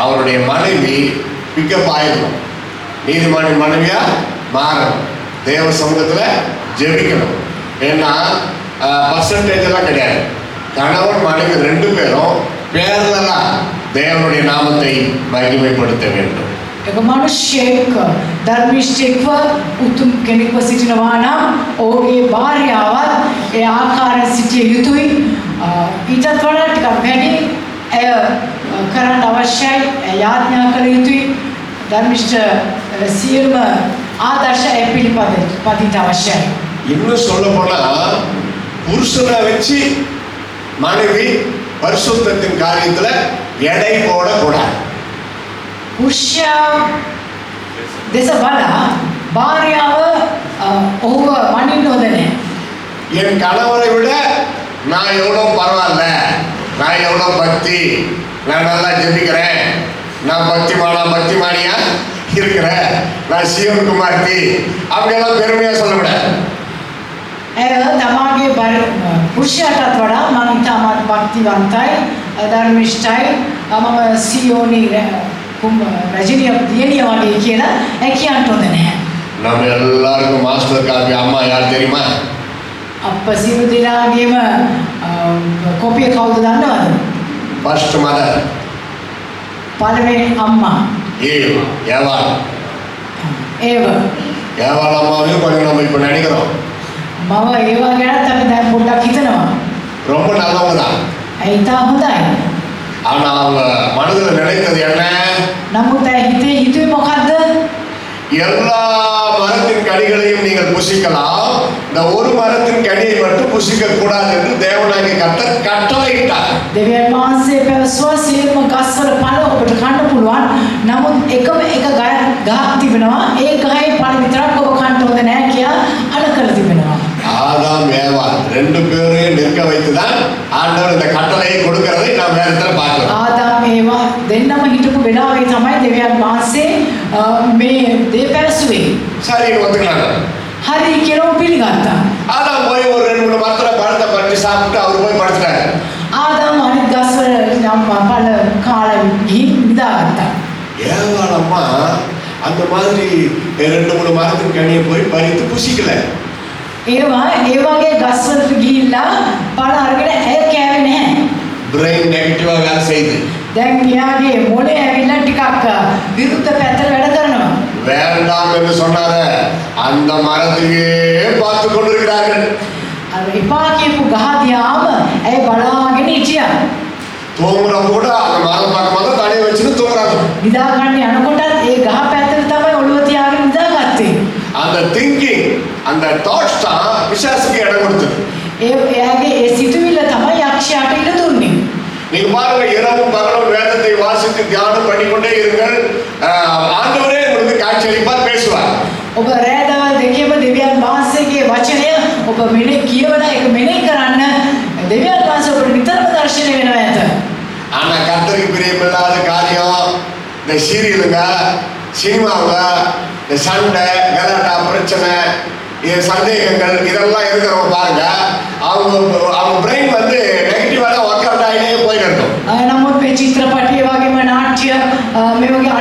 அவருடைய மனைவி பிக்கப் ஆயிடணும். நீதிமானின் மனைவியா மாறணும். தேவ சமூகத்தில் ஜெபிக்கணும். ஏன்னா பர்சன்டேஜ் எல்லாம் கிடையாது. கணவன் மனைவி 2 பேரும் பேரலாம் தேவனுடைய நாமத்தை மகிமைப்படுத்த வேண்டும். එක මිනිසෙක් ධර්මිෂ්ඨෙක්ව උතුම් කෙනෙක්ව සිටිනවා නම් ඔහුගේ භාර්යාවත් ඒ ආකාරයෙන් සිටිය යුතුයි. ඊටත් වඩා ටිකක් වැඩි එය කරන්න අවශ්‍යයි. යාඥා කළ යුතුයි. ධර්මිෂ්ඨ සියලුම ආදර්ශ ඒ පිළිපදින්න අවශ්‍යයි. இன்னும் சொல்ல போனா புருஷனை வச்சு மனைவி பரிசுத்தத்தின் காரியத்துல எடை போடக்கூடாது. පුරුෂයා දෙස බලා භාර්යාව ඔහුව මනින්න හොඳ නැහැ. என் கணவரை விட நான் எவ்வளோ பரவாயில்ல, நான் எவ்வளோ பக்தி, நான் நல்லா ஜெபிக்கிறேன், நான் பக்திமானியா இருக்கிறேன், நான் சிவகுமார்த்தி அப்படியெல்லாம் பெருமையா சொல்லக்கூடாது. ඇය තමාගේ පුරුෂයාටත් වඩා මම ඉතාමත් භක්තිවන්තයි, ධර්මිෂ්ඨයි, මම සියෝනි රජිනිය දියණිය වගේ කියලා කියන්න හොඳ නැහැ. நம்ம எல்லாருக்கும் மாஸ்டர் காப்பி அம்மா யார் தெரியுமா? අප සියලු දෙනාගේම කොපිය කවුද දන්නවද? ஃபர்ஸ்ட் மதர் පළවෙනි අම්මා ஏவாள். ඒව. ஏவாள் அம்மாவையும் கொஞ்சம் நம்ம இப்போ நினைக்கிறோம். මම ඒවා ගැනත් අපි දැන් පොඩ්ඩක් හිතනවා. ரொம்ப நல்லவங்க தான். ඒ ඉතා හොඳයි. ஆனா அவங்க மனதில் நினைத்தது என்ன? නමුත් ඇය හිතේ හිතුවේ මොකද්ද? எல்லா மரத்தின் கனிகளையும் நீங்கள் புசிக்கலாம், இந்த ஒரு மரத்தின் கனியை மட்டும் புசிக்க கூடாது என்று தேவனாகிய கர்த்தர் கட்டளையிட்டார். දෙවියන් වහන්සේ පැවසුවා සියලුම ගස්වල පළ ඔබට කන්න පුළුවන්. නමුත් එකම එක ගහක් තිබෙනවා. ඒ ගහේ පළ විතරක් ඔබ කන්න හොඳ නැහැ කියලා අඩ කරලා තිබෙනවා. ஆதாம் ஏவாள் ரெண்டு பேரையும் நிற்க வைத்துதான் ஆண்டவர் இந்த கட்டளையை கொடுக்கிறதை நாம் வேதத்துல பார்க்கிறோம். ආදාම් ඒවා දෙන්නම හිටපු වෙලාවේ තමයි දෙවියන් වහන්සේ මේ දේ පැවසුවේ. சரின்னு ஒத்துக்கினாங்க. හරි කියලා පිළිගත්තා. ஆதாம் போய் ஒரு 2-3 மரத்துல பழத்தை பறித்து சாப்பிட்டு அவர் போய் படுத்துட்டாரு. ආදාම් අනිත් ගස්වල නම් පළ කාලා ගිහින් නිදාගත්තා. ஏவாள் அம்மா அந்த மாதிரி 2-3 மரத்தின் கனியை போய் பறித்து புசிக்கல. ඒවා ඒ වගේ ගස්වලට ගිහිල්ලා පළ අරගෙන ඇය කෑවේ නැහැ. பிரெயின் நெகட்டிவா வேலை செய்யுது. දැන් එයාගේ මොලේ ඇවිල්ලා ටිකක් විරුද්ධ පැත්තට වැඩ කරනවා. வேண்டாம் என்று சொன்னாரு, அந்த மரத்தையே பார்த்து கொண்டிருக்கிறார்கள். අර එපා කියපු ගහ දිහාම ඇය බලාගෙන හිටියා. தூங்குறப்ப கூட அந்த மரம் பக்கமா தான் தலையை வச்சுட்டு தூங்குறாங்க. නිදා ගන්න යනකොටත් ඒ ගහ පැත්තට තමයි ඔළුව තියාගෙන නිදාගත්තේ. அந்த திங்கிங், அந்த தாட்ஸ் தான் பிசாசுக்கு இடம் கொடுத்தது. එයාගේ ඒ සිතුවිල්ල තමයි යක්ෂයාට ඉඩ දුන්නේ. நீங்க பாருங்க, இரவும் பகலும் வேதத்தை வாசித்து தியானம் பண்ணிக்கொண்டே இருங்கள். ஆண்டவரே உங்களுக்கு காட்சி அளிப்பார், பேசுவார். ඔබ රැදවල් දෙකේම දෙවියන් වහන්සේගේ වචනය ඔබ මෙනෙහි කියවන එක මෙනෙහි කරන්න දෙවියන් වහන්සේ ඔබට නිතරම දර්ශනය වෙනවා ඇත. ஆனா கர்த்தருக்கு பிரியமில்லாத காரியம் இந்த சீரியலுங்க, சினிமாவுங்க, இந்த சண்டை, கலாட்டா, பிரச்சனை, சந்தேகங்கள் இதெல்லாம் இருக்கிறவங்க பாருங்க, அவங்க பிரெயின் வந்து நெகட்டிவா தான் ஒர்க் அவுட் ஆகிட்டே போயிட்டு இருக்கும். නමුත් මේ චිත්‍රපටය වගේම නාට්‍ය මේ වගේ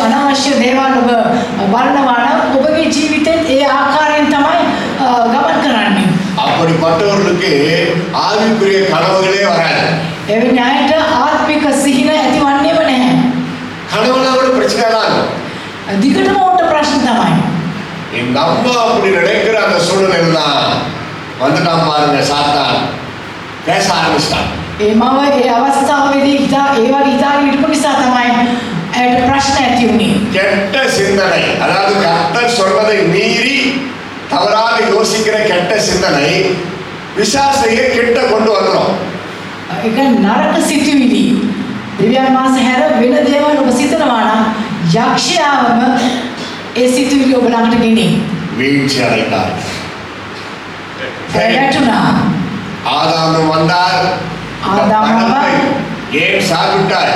අනවශ්‍ය දේවල් ඔබ බලනවා නම් ඔබගේ ජීවිතෙත් ඒ ආකාරයෙන් තමයි ගමන් කරන්නේ. அப்படிப்பட்டவர்களுக்கு ஆவிக்குரிய கனவுகளே வராது. එවැනි අයට ආත්මික සිහින ඇතිවන්නේම නැහැ. கனவுலாம் கூட பிரச்சனை தான் இருக்கும். දිගටම උන්ට ප්‍රශ්න තමයි. இந்த அம்மா அப்படி நினைக்கிற அந்த சூழ்நிலை தான் வந்துட்டான் பாருங்க, சாத்தான் பேச ஆரம்பிச்சிட்டான். ඒ මව ඒ අවස්ථාවේදී ඒ වගේ හිතාගෙන හිටපු නිසා තමයි ඇයට ප්‍රශ්න ඇති වුණේ. கெட்ட சிந்தனை, அதாவது கர்த்தர் சொல்வதை மீறி தவறாக யோசிக்கிற கெட்ட சிந்தனை விசாசையை கிட்ட கொண்டு வந்துடும். ඒක නරක සිතුවිලි. දෙවියන් වහන්සේ හැර වෙන දේවල් ඔබ සිතනවා නම් යක්ෂයාවම ඒ සිතුවිලි ඔබ ළඟට ගෙනේ. வீழ்ச்சி அடைந்தார். වැටුණා. ஆதாமும் வந்தார். ஆதாம் ஏன் சாப்பிட்டார்?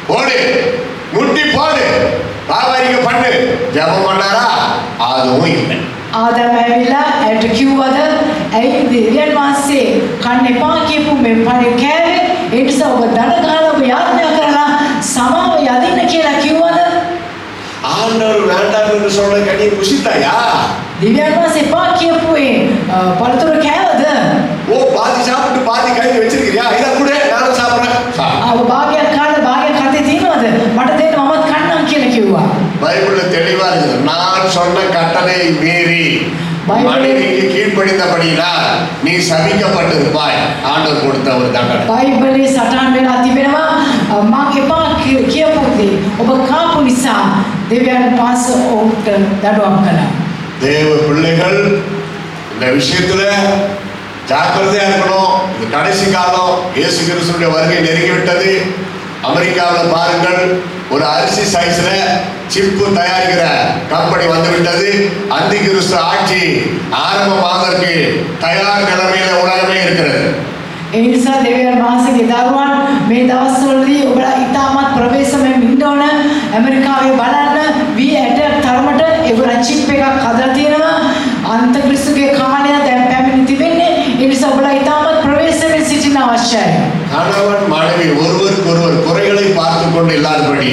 போடு, முட்டி போடு, பாவரிக்க பண்ணு. ஜெபம் பண்ணாரா? அதுவும் இல்லை. ආදාම ඇවිල්ලා ඇයට කිව්වද ඇයි දෙවියන් වහන්සේ කන්න එපා කියපු මේ පරි කෑවේ? ඒ නිසා ඔබ දන ගහලා ඔබ යාඥා කරලා සමාව යදින්න කියලා කිව්වද? ஆண்டவர் வேண்டாம் என்று சொன்ன கனியை புசித்தாயா? දෙවියන් වහන්සේ එපා කියපු ඒ පළතුරු කෑවද? ஓ, பாதி சாப்பிட்டு பாதி கையில் வச்சிருக்கிறியா? இதை கூட நானும் சாப்பிட்றேன். ඔබ භාගයක් කාලා භාගයක් අතේ තියනවද? මට දෙන්න මමත් කන්නම් කියලා කිව්වා. பைபிள்ல தெளிவா இருக்குது. நான் சொன்ன கட்டளையை மீறி மனைவிக்கு கீழ்ப்படிந்தபடியினால் நீ சபிக்கப்பட்டிருப்பாய். ஆண்டவர் கொடுத்த ஒரு தண்டனை. බයිබලයේ සටහන් වෙලා තිබෙනවා මම එපා කියපු දේ ඔබ කාපු නිසා දෙවියන් වහන්සේ ඔබට දඩුවම් කළා. தேவ பிள்ளைகள் இந்த விஷயத்துல ஜாக்கிரதையா இருக்கணும். இது கடைசி காலம். இயேசு கிறிஸ்துவின் வருகை நெருங்கிவிட்டது. அமெரிக்காவில் பாருங்கள், ஒரு அரிசி சைஸ்ல சிப்பு தயாரிக்கிற கம்பெனி வந்து விட்டது. அந்தி கிறிஸ்து ஆட்சி ஆரம்பமாவதற்கு தயார் நிலைமையில உலகமே இருக்கிறது. ඒ නිසා දෙවියන් වහන්සේගේ දරුවන් මේ දවස්වලදී ඔබලා ඉතාමත් ප්‍රවේශමෙන් ඉන්න ඕන. ඇමරිකාවේ බලන්න V8 තරමට ඒගොල්ලෝ චිප් එකක් හදලා තියෙනවා. අන්තක්‍රිස්තුගේ කාලය දැන් පැමිණ තිබෙන්නේ. ඒ නිසා ඔබලා ඉතාමත් ප්‍රවේශමෙන් සිටින්න අවශ්‍යයි. கணவன் மனைவி ஒருவருக்கொருவர் குறைகளை பார்த்து கொண்டு இல்லாதபடி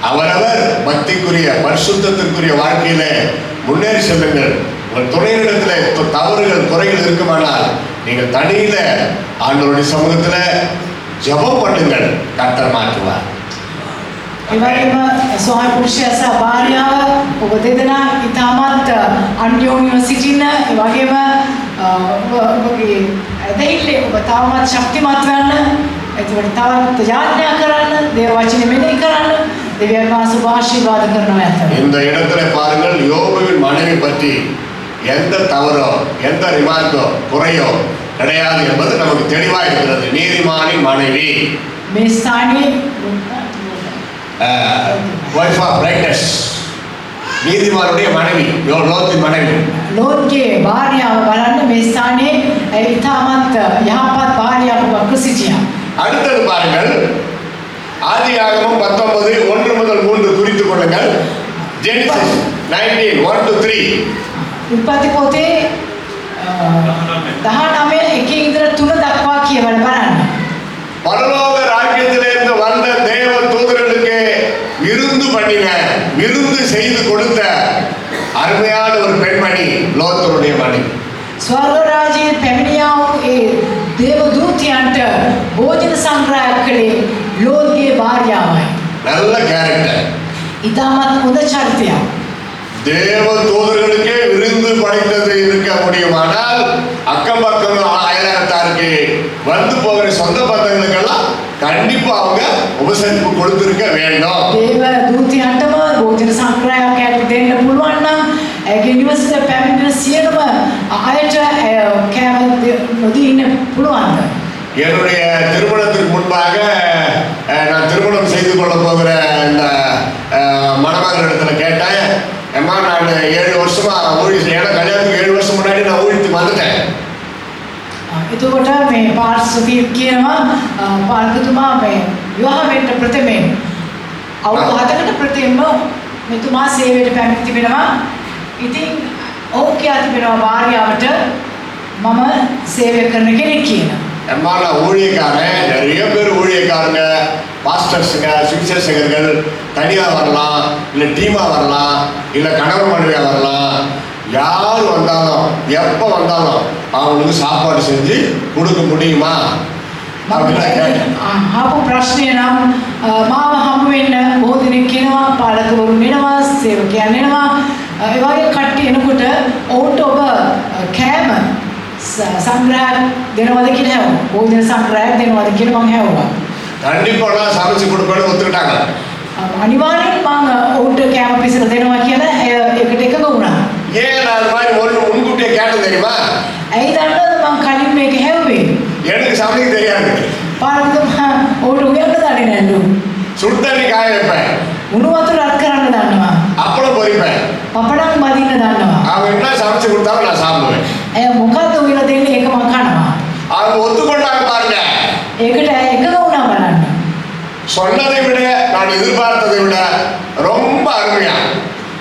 அவரவர் பக்திக்குரிய பரிசுத்தத்திற்குரிய வாழ்க்கையில முன்னேறி செல்லுங்கள். உங்கள் துணையிடத்தில் தவறுகள் குறைகள் இருக்குமானால் நீங்கள் தனியில ஆண்டவருடைய சமூகத்துல ஜெபம் பண்ணுங்கள், கர்த்தர் மாற்றுவார். ඒ වගේම ස්වාමි පුරුෂයා සහ භාර්යාව ඔබ දෙදෙනා ඉතාමත් අන්‍යෝන්‍යව සිටින, ඒ වගේම ඔබගේ දෙහිල්ලේ ඔබ තවමත් ශක්තිමත් වෙන්න, එතකොට තවත් යාඥා කරන්න, දේව වචනේ මෙනෙහි කරන්න, දෙවියන් වහන්සේ ඔබ ආශිර්වාද කරනවා ඇත්තට. இந்த இடத்துல பாருங்கள், யோபுவின் மனைவி பற்றி எந்த தவறோ எந்த ரிமார்க்கோ குறையோ கிடையாது என்பது நமக்கு தெளிவா இருக்கிறது. நீதிமானின் மனைவி, මේ ස්ථානයේ வைஃப் ஆஃப் ரைட்டர்ஸ், நீதிமானுடைய மனைவி, லோத்தின் மனைவி. ලෝත්ගේ භාර්යාව බලන්න මේ ස්ථානයේ ඉතාමත් යහපත් භාර්යාවක් සිටියා. அடுத்தது பாருங்கள், ஆதியாகமம் 19 1 முதல் 3 குறித்துக் கொள்ளுங்கள். Genesis 19 1 to 3. උපති පොතේ 19 එකේ ඉඳලා 3 දක්වා කියවල බලන්න. பரலோக ராஜ்யத்திலிருந்து வந்த தேவ தூதர்களுக்கு விருந்து செய்து கொடுத்த அருமையான ஒரு பெண்மணி லோத்தருடைய மனைவி. ස්වර්ග රාජ්‍යයේ පැමිණියා වූ ඒ දේව දූතයන්ට භෝජන සංග්‍රහය කළේ ලෝත්ගේ භාර්යාවයි. நல்ல கேரக்டர். ඉතාමත් හොඳ චරිතයක්. தேவ தூதர்களுக்கே விருந்து படைத்தது இருக்க முடியுமானால் அக்கம் பக்கம் அயலகத்தாருக்கு வந்து போகிற சொந்த பந்தங்களுக்கெல்லாம் கண்டிப்பா அவங்க உபசரிப்பு கொடுத்திருக்க வேண்டும். දේව දූතයන්ටම භෝජන සංග්‍රහයක් දෙන්න පුළුවන් නම් ඒගේ නිවසට පැමිණෙන සියලුම අයට කෑම නොදී ඉන්න පුළුවන්ද? என்னுடைய திருமணத்திற்கு முன்பாக நான் திருமணம் செய்து கொள்ள போகிற இந்த மணமகளிடத்துல கேட்டேன், அம்மா நான் 7 வருஷமா ஊழியம், ஏன்னா கல்யாணத்துக்கு 7 வருஷம் முன்னாடி நான் ஊழியத்துக்கு வந்துட்டேன். එතකොට මේ පාර්ශ්වී කියනවා පාර්කතුමා මේ විවාහ වෙන්න ප්‍රථමයෙන් අවුරුදු 7කට ප්‍රථමයෙන්ම මෙතුමා සේවයට පැමිණ තිබෙනවා. ඉතින් ඔහු කියා තිබෙනවා භාර්යාවට මම සේවය කරන කෙනෙක් කියලා. அம்மா நான் ஊழியக்காரன், நிறைய பேர் ஊழியக்காரங்க, பாஸ்டர்ஸுங்க, சுவிசேஷகர்கள் தனியாக வரலாம், இல்லை டீமாக வரலாம், இல்லை கணவன் மனைவியாக வரலாம். யார் வந்தாலும் எப்போ வந்தாலும் அவங்களுக்கு சாப்பாடு செஞ்சு கொடுக்க முடியுமா அப்படின்னு கேட்டேன். ආපු ප්‍රශ්නය නම් මාව හමු වෙන්න බොහෝ දෙනෙක් එනවා, පාලකවරුන් එනවා, සේවකයන් එනවා. ඒ වගේ කට්ටිය එනකොට ඔවුන්ට ඔබ කෑම සංග්‍රහයක් දෙනවද කියලා හැවුවා. භෝජන සංග්‍රහයක් දෙනවද කියලා මම හැවුවා. கண்டிப்பா நான் சமைச்சு கொடுப்பேன்னு ஒத்துக்கிட்டாங்க. අනිවාර්යෙන් මම ඔවුන්ට කෑම පිසලා දෙනවා කියලා ඒකට එකඟ වුණා. ஏன் நான் அது மாதிரி ஒரு முன்கூட்டியே கேட்டேன் தெரியுமா? ඇයි දන්නවද මම කලින් මේක හැවුවේ? எனக்கு சமைக்க தெரியாது. පාලකතුමා ඔවුන්ට උයන්න දන්නේ නැල්ලු. சுடு தண்ணி காய வைப்பேன், උණු වතුර රත් කරන්න දන්නවා. அப்பளம் பொரிப்பேன். පපඩම් බදින්න දන්නවා. அவங்க என்ன சமைச்சு கொடுத்தாலும் நான் சாப்பிடுவேன். ඇය මොකද්ද උයලා දෙන්නේ ඒක මම කනවා. அவங்க ஒத்துக்கொண்டாங்க பாருங்க. ඒකට ඇය එකඟ වුණා බලන්න. சொன்னதை விட நான் எதிர்பார்த்ததை விட ரொம்ப அருமையா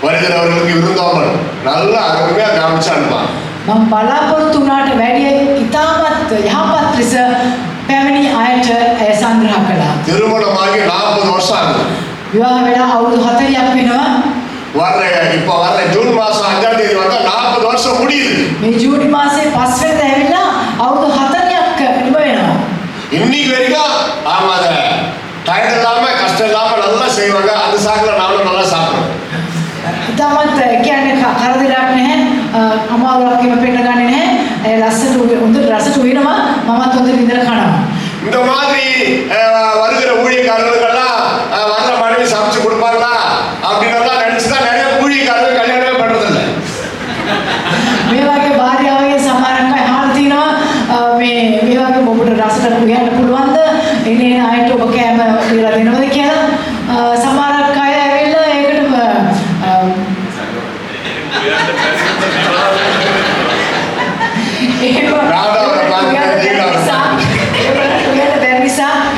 வருகிறவர்களுக்கு விருந்தோம்பல் நல்ல அருமையா காமிச்சு அனுப்பாங்க. මම බලාපොරොත්තු වුණාට වැඩිය ඉතාමත් යහපත් ලෙස පැමිණි අයට ඇය සංග්‍රහ කළා. திருமணமாகி 40 வருஷம் ஆகுது. විවාහ වෙලා අවුරුදු 40ක් වෙනවා. வர்ற ஜூன் மாசம் 5ஆம் தேதி வந்தா 40 வருஷம் முடியுது. මේ ජූනි මාසේ 5 වෙනිදා ඇවිල්ලා අවුරුදු 40ක් නිම වෙනවා. இன்னைக்கு வரைக்கும் ஆமா, அத டயர்ட் இல்லாம கஷ்டம் இல்லாம நல்லா செய்வாங்க. அந்த சாக்குல நானும் நல்லா சாப்பிடுவேன். ඉතාමත් කියන්නේ කරදරයක් නැහැ, අමාරුවක් කිම පෙන්න ගන්නේ නැහැ. ඇය ලස්සට හොඳට රසට උයනවා, මමත් හොඳට ඉඳලා කනවා. இந்த மாதிரி வருகிற ஊழியக்காரர்களுக்கெல்லாம் வர்ற மனைவி சமைச்சு கொடுப்பாங்களா அப்படின்னு எல்லாம் நினைச்சுதான் நிறைய ஊழியக்காரர்கள் கல்யாணமே பண்றதில்லை. මේ වගේ භාර්යාවගේ සමහරක් අය අහලා තිනවා මේ වගේ ඔබට රසට උයන්න පුළුවන්ද? එනේ අයට ඔබ කෑම කියලා දෙනවද කියලා. සමහරක් අය ඇවිල්ලා ඒකට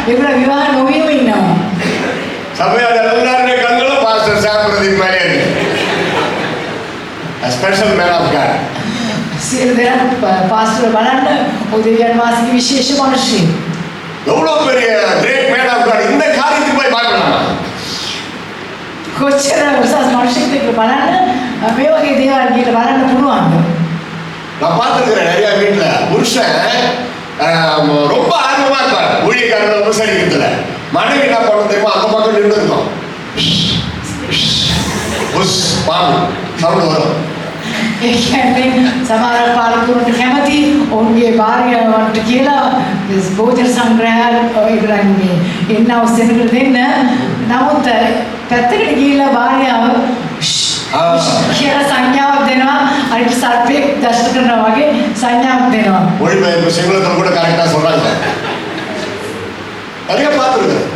ඒගොල්ලෝ විවාහ නොවීම ඉන්නවා. சபையோட எல்லாருடைய கண்களும் பாஸ்டர் சாம் பிரதீப் மாதிரி இருக்கு. A special man of God. සියලු දෙනා පාස්ටර් බලන්න ඔදෙවියන් වාසික විශේෂ මිනිස්සෙක්. எவ்வளவு பெரிய கிரேட் மேன் ஆஃப் காட். இந்த காரியத்துக்கு போய் பார்க்கலாமா? කොච්චර උසස් මනුෂ්‍යෙක් බලන්න මේ වගේ දේවල් කියලා බලන්න පුළුවන්ද? நான் பார்த்துருக்கிறேன் நிறைய வீட்டுல புருஷன் ரொம்ப ஆர்வமா இருப்பார் ஊழியக்காரனை உபசரிக்கிறதுல. மனைவி என்ன பண்ண தெரியுமா, அந்த பக்கம் நின்று இருக்கும், பாம்பு சவுண்ட் வரும். ඒ කියන්නේ සමහර පාලකවරුන්ට කැමති ඔවුන්ගේ භාර්යාවන්ට කියලා භෝජන සංග්‍රහය ඒගොල්ලන්ගේ එන්න අවසරකට දෙන්න. නමුත් පැත්තකට ගිහිල්ලා භාර්යාව කියලා සංඥාවක් දෙනවා, අනිත් සර්පෙක් දෂ්ට කරනවා වගේ සංඥාවක් දෙනවා. மொழிபெயர்ப்பு சிங்களத்தில் கூட கரெக்டா சொல்றாங்க. நிறைய பார்த்துருக்கேன்.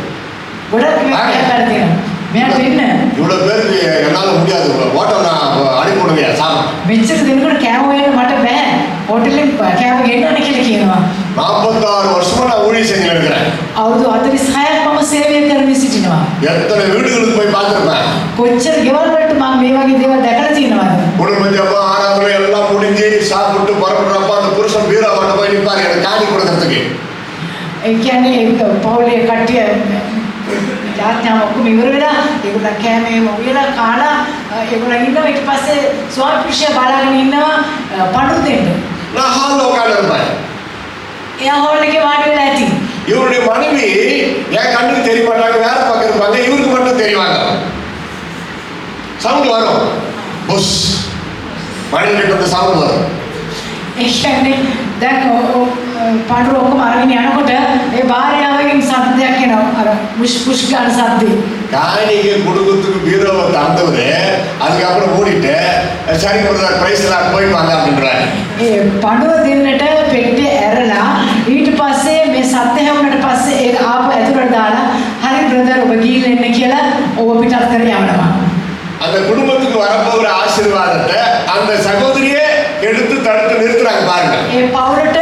ගොඩක් මේවා කරලා තියෙනවා. මෙයාට දෙන්න இவ்வளவு பேருக்கு என்னால முடியாது, ஹோட்டல் நான் அனுப்பி விடுங்க சாமி. මෙච්චර දෙනකොට කෑම හොයන්න මට බෑ, හෝටලෙන් කෑම ගෙන්නන්න කියලා කියනවා. 46 வருஷமா நான் ஊழியம் செஞ்சுட்டு இருக்கிறேன். අවුරුදු 46ක් මම සේවය කරමින් සිටිනවා. எத்தனை வீடுகளுக்கு போய் பார்த்துருப்பேன். කොච්චර ගෙවල් වලට මම මේ වගේ දේවල් දැකලා තියෙනවද? குடும்ப ஜபம் ஆராதனை எல்லாம் முடிஞ்சு சாப்பிட்டு புறப்படுறப்ப அந்த புருஷன் பீரோவாட்ட போய் நிற்பாரு எனக்கு காணி கொடுக்கறதுக்கு. ඒ කියන්නේ පවුලේ කට්ටිය යාඥාව ඔක්කොම ඉවර වෙලා ඒගොල්ලන් කෑමේ මොවිලා කාලා ඒගොල්ලන් ඉන්නවා. ඊට පස්සේ ස්වාමි පුරුෂයා බලාගෙන ඉන්නවා පඩු දෙන්න. நான் ஹாலில் உட்காந்து இருப்பேன். එයා හෝල් එකේ වාඩි වෙලා ඇති. இவருடைய மனைவி என் கண்ணுக்கு தெரிய மாட்டாங்க, வேற பக்கம் இருப்பாங்க, இவருக்கு மட்டும் தெரிவாங்க. சவுண்ட் வரும், புஷ் மனைவி கிட்ட வந்து சவுண்ட் வரும். ඒ කියන්නේ දැන් පඩු ඔක්කොම අරගෙන යනකොට ඒ භාර්යාවගෙන් සද්දයක් එනවා. අර මුෂ් පුෂ් ගන්න සද්දේ. காணிக்கு குடும்பத்துக்கு பீரோவை தந்தவரு அதுக்கப்புறம் மூடிட்டு சரி பிரதர் பிரைஸ் எல்லாம் போய் வாங்க அப்படின்றாரு. ඒ පඩුව දෙන්නට පෙට්ටිය ඇරලා ඊට පස්සේ මේ සද්ද හැවුනට පස්සේ ඒක ආපහු ඇතුළට දාලා හරි බ්‍රදර් ඔබ ගිහින් එන්න කියලා ඔබ පිටත් කර යනවා. அந்த குடும்பத்துக்கு வரப்போகிற ஆசீர்வாதத்தை அந்த சகோதரியே எடுத்து தடுத்து நிறுத்துறாங்க பாருங்க. ඒ පවුලට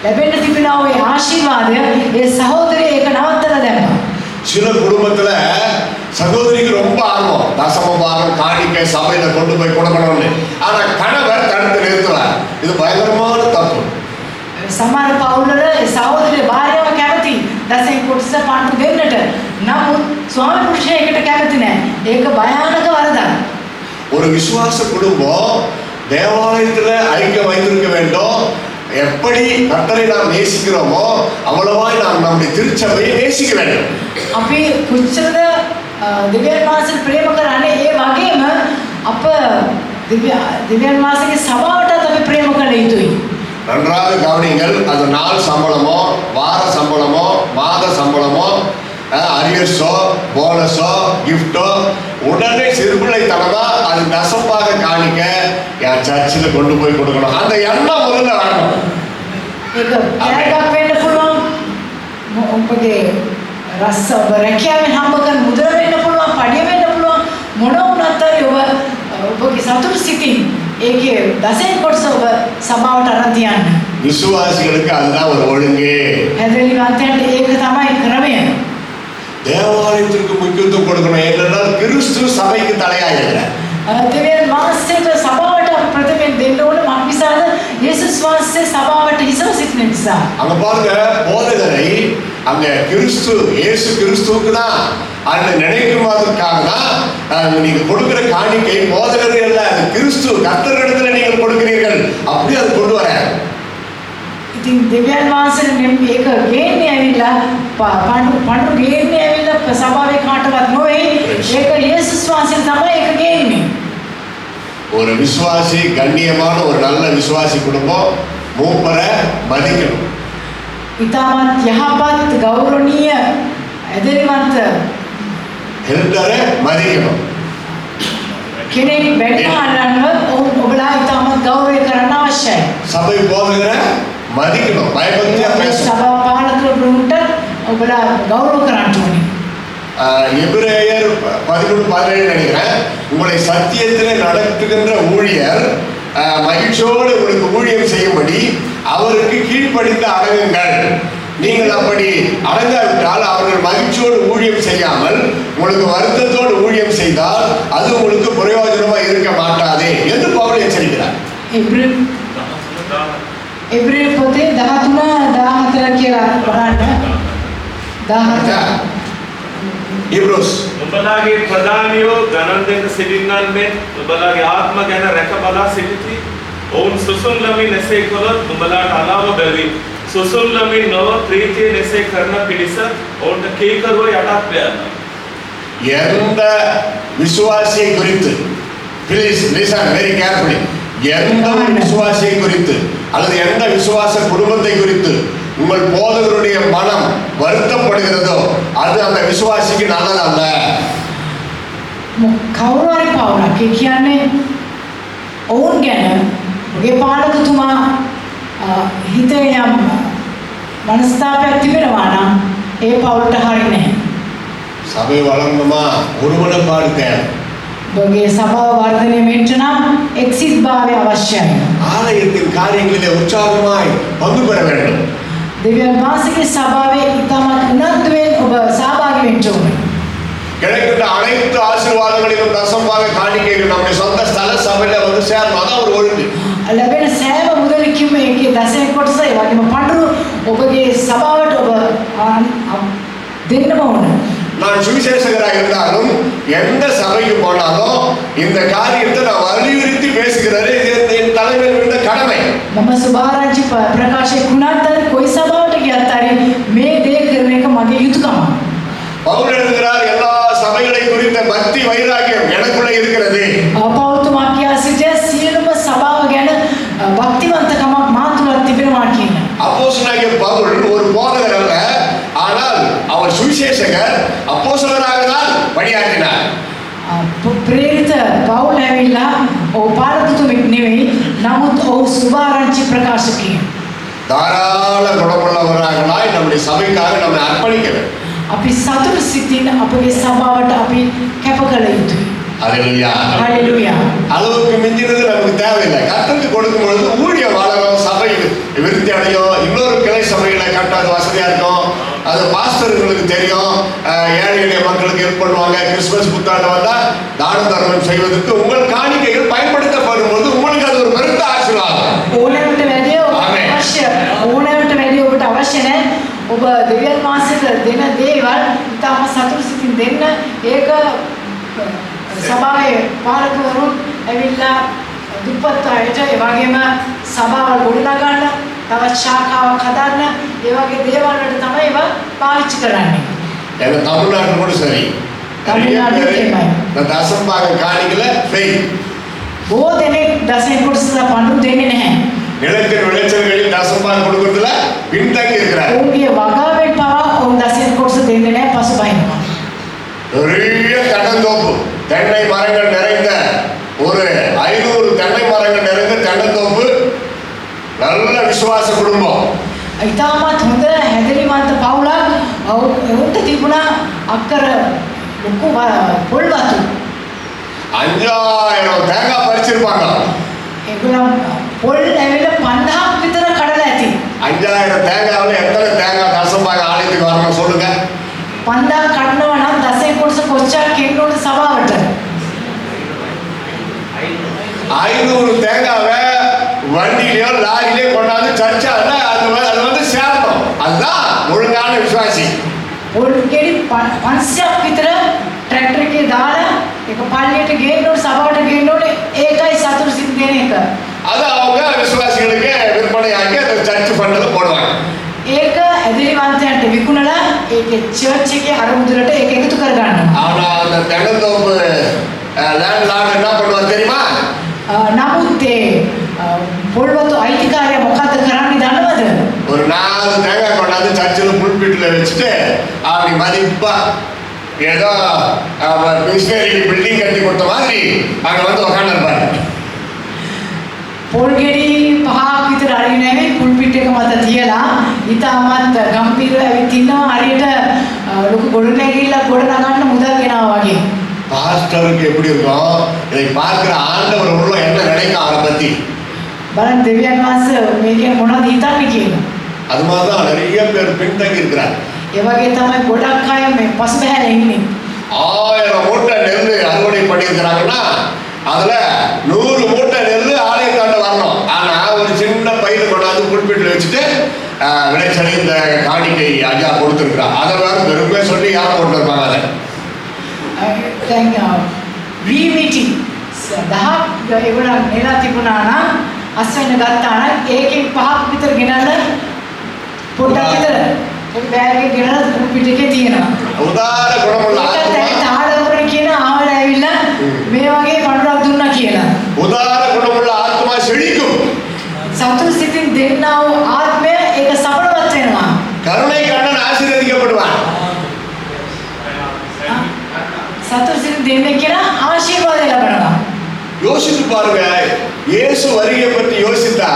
ලැබෙන්න තිබෙනා ওই ආශිර්වාදය ඒ සහෝදරය ඒක නවත්තලා දැම්මා. சில குடும்பத்துல சகோதரிக்கு ரொம்ப ஆர்வம், தசம பாகம் காணிக்கை சபையில கொண்டு போய் கொடுக்கணும்னு. ஆனா கணவர் தடுத்து நிறுத்துவார். இது பயங்கரமான தப்பு. සමහර පවුල්වල ඒ සහෝදරය භාර්යාව කැමති දසෙන් කොටස පාටු දෙන්නට. නමුත් ස්වාමි පුරුෂයා ඒකට කැමති නැහැ. ඒක භයානක වරදක්. ஒரு விசுவாச குடும்பம் தேவாலயத்துல ஐக்கியம் வைத்திருக்க வேண்டும். எப்படி கர்த்தரை நாம் நேசிக்கிறோமோ அவ்வளவாய் நாம் நம்முடைய திருச்சபையை நேசிக்க வேண்டும். අපි කුච්චරද දෙවියන් වහන්සේට ප්‍රේම කරන්නේ ඒ වගේම අප දෙවියන් වහන්සේගේ සභාවටත් අපි ප්‍රේම කළ යුතුයි. நன்றாக கவனிங்கள். அது நாள் சம்பளமோ வார சம்பளமோ மாத சம்பளமோ அரியர்ஸோ போனஸோ கிஃப்டோ உடனே சிறுபிள்ளைத்தனமா அது நசப்பாக காணிக்க என் சர்ச்சில் கொண்டு போய் கொடுக்கணும், அந்த எண்ணம் முதல்ல வரணும். ඒක කෑගක් වෙන්න පුළුවන්. ඔබගේ රස්ස ඔබ රැකියාවෙන් හම්බ කරන මුදල වෙන්න පුළුවන්, පඩිය වෙන්න පුළුවන්. මොන වුණත් හරි ඔබගේ සතුට සිතින් ඒකේ දසෙන් කොටස ඔබ සභාවට අරන් තියන්න. விசுவாசிகளுக்கு அதுதான் ஒரு ஒழுங்கு. හැදෙලිවන්තයන්ට ඒක තමයි ක්‍රමය. தேவாலயத்திற்கு முக்கியத்துவம் கொடுக்கணும். ஏனென்றால் கிறிஸ்து சபைக்கு தலையாக இருக்கிறார். දෙවියන් වහන්සේට සභාවට ප්‍රථමයෙන් දෙන්න ඕන මක්නිසාද? යේසුස් වහන්සේ සභාවට හිසව සිටින නිසා. அங்க பாருங்க, போதகரை அங்க கிறிஸ்து இயேசு கிறிஸ்துவுக்கு தான் அந்த நினைக்குவதற்காக தான் நீங்க கொடுக்கிற காணிக்கை போதகரை அல்ல, அது கிறிஸ்து கர்த்தரிடத்துல நீங்கள் கொடுக்கிறீர்கள், அப்படி அது கொண்டு வர. ඉතින් දෙවියන් වහන්සේ මේක ගේන්නේ ඇවිල්ලා පඬු ගේන්නේ ඇවිල්ලා සභාවේ කාටවත් නොවේ. ඒක යේසුස් වහන්සේ තමයි ඒක ගේන්නේ. ஒரு விசுவாசி, கண்ணியமான ஒரு நல்ல விசுவாசி குடும்பம் மூப்பரை மதிக்கணும். ඉතාමත් යහපත් ගෞරවනීය ඇදහිලිවන්ත எல்டரை மதிக்கணும். කෙනෙක් වැඩම අල්ලන්නවත් ඔබලා ඉතාමත් ගෞරවය කරන්න අවශ්‍යයි. சபை போதகரை மதிக்கணும், பயபக்தியா பேசணும். සභා පාලකවරුන්ට ඔබලා ගෞරව කරන්න ඕනේ. எபிரேயர் 11:17 நினைக்கிறேன், உங்களை சத்தியத்திலே நடத்துகின்ற ஊழியர் மகிழ்ச்சியோடு உங்களுக்கு ஊழியம் செய்யும்படி அவருக்கு கீழ்ப்படிந்து அடங்குங்கள். நீங்கள் அப்படி அடங்காவிட்டால் அவர்கள் மகிழ்ச்சியோடு ஊழியம் செய்யாமல் உங்களுக்கு வருத்தத்தோடு ஊழியம் செய்தால் அது உங்களுக்கு பிரயோஜனமா இருக்க மாட்டாதே என்று பவுல் எச்சரிக்கிறார். එබ්‍රේල් පොතේ 13:14 කියලා බලන්න. 14 Hebrews. නුඹලාගේ ප්‍රධානියෝ ගණන් දෙන්න සිටින්නන් මෙන් නුඹලාගේ ආත්ම ගැන රැක බලා සිටිති. ඔවුන් සුසුම් ළමින් එසේ කළොත් නුඹලාට අලාභ බැවි. සුසුම් ළමින් නොව ප්‍රීතියෙන් එසේ කරන පිණිස ඔවුන්ට කීකරුව යටත් වෙනවා. எந்த விசுவாசியை குறித்து, please listen very carefully, எந்த ஒரு விசுவாசியை குறித்து அல்லது எந்த விசுவாச குடும்பத்தை குறித்து உங்கள் போதகருடைய மனம் வருத்தப்படுகிறதோ அது அந்த விசுவாசிக்கு நல்லதல்ல. කවුරු හරි පවුලක් ඒ කියන්නේ ඔවුන් ගැන ඔගේ පාලකතුමා හිතේ යම් මනස්තාවයක් තිබෙනවා නම් ඒ පවුලට හරිය නැහැ. சபை வளரணுமா ஒருமனப்பாடு தேவை. ඔබගේ සභාව වර්ධනය වෙන්න නම් එක්සිත් භාවය අවශ්‍යයි. ஆலயத்தின் காரியங்களிலே உற்சாகமாய் பங்கு பெற வேண்டும். දෙවියන් වහන්සේගේ සභාවේ ඉතාමත් උනන්දුවෙන් ඔබ සහභාගී වෙන්න ඕනේ. கிடைக்கின்ற அனைத்து ஆசீர்வாதங்களிலும் தசம்பாக காணிக்கைகள் நம்முடைய சொந்த ஸ்தல சபையில வந்து சேரணும். அதான் ஒரு ஒழுங்கு. ලැබෙන සෑම මුදලකින්ම ඒකේ දශම කොටස ඒ වගේම පඬුරු ඔබගේ සභාවට ඔබ දෙන්නම ඕන. நான் சுவிசேஷகராக இருந்தாலும் எந்த சபைக்கு போனாலும் இந்த காரியத்தை நான் வலியுறுத்தி பேசுகிறது என் தலைமையில் இருந்த கடமை. මම සුභාරංචි ප්‍රකාශයක් වුණාත් කොයි සභාවට ගියත් හරි මේ දේ කරන එක මගේ යුතුයකම. பவுல் எழுதுகிறார், எல்லா சபைகளை குறித்த பக்தி வைராக்கியம் எனக்குள்ள இருக்கிறது. පෞතුමා කියා සිටිය සියලුම සභාව ගැන භක්තිවන්තකමක් මා තුළ තිබෙනවා කියන. அப்போஸ்தலனாகிய பவுல் ஒரு போதகர் அல்ல, ஆனால் அவர் சுவிசேஷகர், அப்போஸ்தலராக தான் பணியாற்றினார். ප්‍රේරිත පවුල් ඇවිල්ලා ඔව් පාලකතුමෙක් නෙවෙයි, නමුත් ඔව් සුභාරංචි ප්‍රකාශකයෙක්. தாராள குணமுள்ளவர்களாய் நம்முடைய சபைக்காக நம்மை அர்ப்பணிக்க வேண்டும். අපි සතුට සිතින් අපගේ සභාවට අපි කැප කළ යුතුයි. அல்லேலூயா. හalleluya. அளவுக்கு மிஞ்சினது நமக்கு தேவையில்லை. கர்த்தருக்கு கொடுக்கும் பொழுது ஊழிய வளரும், சபை விருத்தி அடையும், இன்னொரு கிளை சபைகளை கட்டாத வசதியா இருக்கும். அது பாஸ்டர்களுக்கு தெரியும். ஏழை எளிய மக்களுக்கு ஹெல்ப் பண்ணுவாங்க. கிறிஸ்துமஸ் புத்தாண்டு வந்தா தான தர்மம் செய்வதற்கு உங்கள் காணிக்கைகள் பயன்படுத்தப்படும் போது உங்களுக்கு அது ஒரு பெருத்த ஆசீர்வாதம். ඕනෑමට වැඩිය ආමේන්. අවශ්‍ය ඕනෑමට වැඩිය ඔබට අවශ්‍ය නැහැ. ඔබ දෙවියන් වහන්සේට දෙන දේවල් ඉතාම සතුට සිතින් දෙන්න. ඒක සභාවේ පාලකවරුන් ඇවිල්ලා දුප්පත් අයට ඒ වගේම සභාවල් ගොඩනගන්න, තවත් ශාඛාවක් හදන්න, ඒ වගේ දේවල් වලට තමයි ඒවා පාවිච්චි කරන්නේ. ஏன்னா தமிழ்நாட்டில் கூட சரி, நிறைய பேரு இந்த தசம்பாக காணிக்கல ஃபெயில். බොහෝ දෙනෙක් දසෙන් කොටස පඳුරු දෙන්නේ නැහැ. நிலத்தின் விளைச்சல்களில் தசம்பாக கொடுக்கறதுல பின்தங்கி இருக்கிறார். ඔවුන්ගේ වගාවෙන් පවා ඔවුන් දසෙන් කොටස දෙන්නේ නැහැ, පසුබහිනවා. பெரிய தென்னந்தோப்பு, தென்னை மரங்கள் நிறைந்த ஒரு 500 தென்னை மரங்கள் நிறைந்த தென்னந்தோப்பு, நல்ல விசுவாச குடும்பம். ඉතාමත් හොඳ හැදලිවන්ත පවුලක්. ඔවුන්ට තිබුණා අක්කර ලොකු පොල් වතු. 5000 தேங்காய் பறிச்சிருப்பாங்க. ඒගොල්ලෝ පොල් ඇවිල්ලා 5000ක් විතර කඩලා ඇති. 5000 தேங்காய்ல எத்தனை தேங்காய் தசம்பாக ஆலயத்துக்கு வரணும் சொல்லுங்க. 5000 කඩනවා නම් දසෙන් කොටස කොච්චරක් එන්න ඕනේ සභාවට? 500 தேங்காவை வண்டியிலயோ லாரியிலயோ கொண்டாந்து சர்ச்சால அது வந்து சேரணும். அதுதான் ஒழுங்கான விசுவாசி. පොල් ගෙඩි 500ක් විතර ට්‍රැක්ටර් එකේ දාලා ඒක පල්ලියට ගේන්න ඕනේ, සභාවට ගේන්න ඕනේ. ඒකයි සතුරු සිත් දෙන එක. அது அவங்க விசுவாசிகளுக்கு விற்பனையாக்கி அந்த சர்ச் ஃபண்ட்ல போடுவாங்க. ඒක ඇදලිවන්තයන්ට විකුණලා ඒකේ චර්ච් එකේ අරමුදලට ඒක එකතු කරගන්නවා. ஆனா அந்த தென்னந்தோப்பு லேண்ட் லார்ட் என்ன பண்ணுவார் தெரியுமா? නමුත් ඒ පොල්වතු අයිතිකාරයා මොකද්ද කරන්නේ දන්නවද? ஒரு 4 தேங்காய் கொண்டாந்து சர்ச்சில் புல்பிட்டில் வச்சுட்டு அப்படி மதிப்பா ஏதோ மிஷினரி பில்டிங் கட்டி கொடுத்த மாதிரி அங்க வந்து உட்காந்துருப்பாரு. පොල් ගෙඩි 5ක් විතර අරින්න ඇවිත් පුල්පිට් එක මත තියලා ඉතාමත් ගම්භීරව ඇවිත් ඉන්නවා. හරියට ලොකු ගොඩනැගිල්ලක් ගොඩ නගන්න මුදල් ගෙනාවා වගේ. பாஸ்டருக்கு எப்படி இருக்கும்? இதை பார்க்கிற ஆண்டவர் உள்ள என்ன நினைக்கும் அவரை பத்தி? බලන්න දෙවියන් වහන්සේ මේකේ මොනවද හිතන්නේ කියලා. அது மாதிரி தான் நிறைய பேர் பின்தங்கி இருக்கிறார். ඒ වගේ තමයි ගොඩක් අය මේ පසුබෑලා ඉන්නේ. 1000 மூட்டை நெல் அறுவடை பண்ணியிருக்கிறாங்கன்னா அதுல 100 மூட்டை நெல் ஆலயத்தாண்ட வரணும். ஆனா ஒரு சின்ன பையில கொண்டாந்து புல்பிட்டில் வச்சுட்டு விளைச்சல் இந்த காணிக்கை ஐயா கொடுத்துருக்கிறார். அதை வேற பெருமை சொல்லி யாரும் கொண்டு வருவாங்க. அதை දැන් රීමීටිං 10ක් ඒගොල්ලන් නෙලා තිබුණා නම් අස්වැන්න ගත්තා නම් ඒකෙන් 5ක් විතර ගෙනල්ලා පොඩ්ඩක් විතර පොඩි බෑග් එකේ ගෙනල්ලා පිටකේ තියෙනවා. උදාර ගුණමුள்ள දැන් ආත්මා තාඩවරණ කියන ආවල ඇවිල්ලා මේ වගේ පඬුරක් දුන්නා කියලා. උදාර ගුණමුள்ள ආත්මා செழிக்கும். සතුට සිතින් දෙන්නා වූ ආත්මය ඒක සඵලවත් වෙනවා. கருணை கண்ணன் ஆசீர்வதிக்கப்படுவான். සතුට සිතින් දෙන්නේ කියලා ආශිර්වාද ලැබෙනවා. யோசித்து பாருங்க, இயேசு வருகை பற்றி யோசித்தா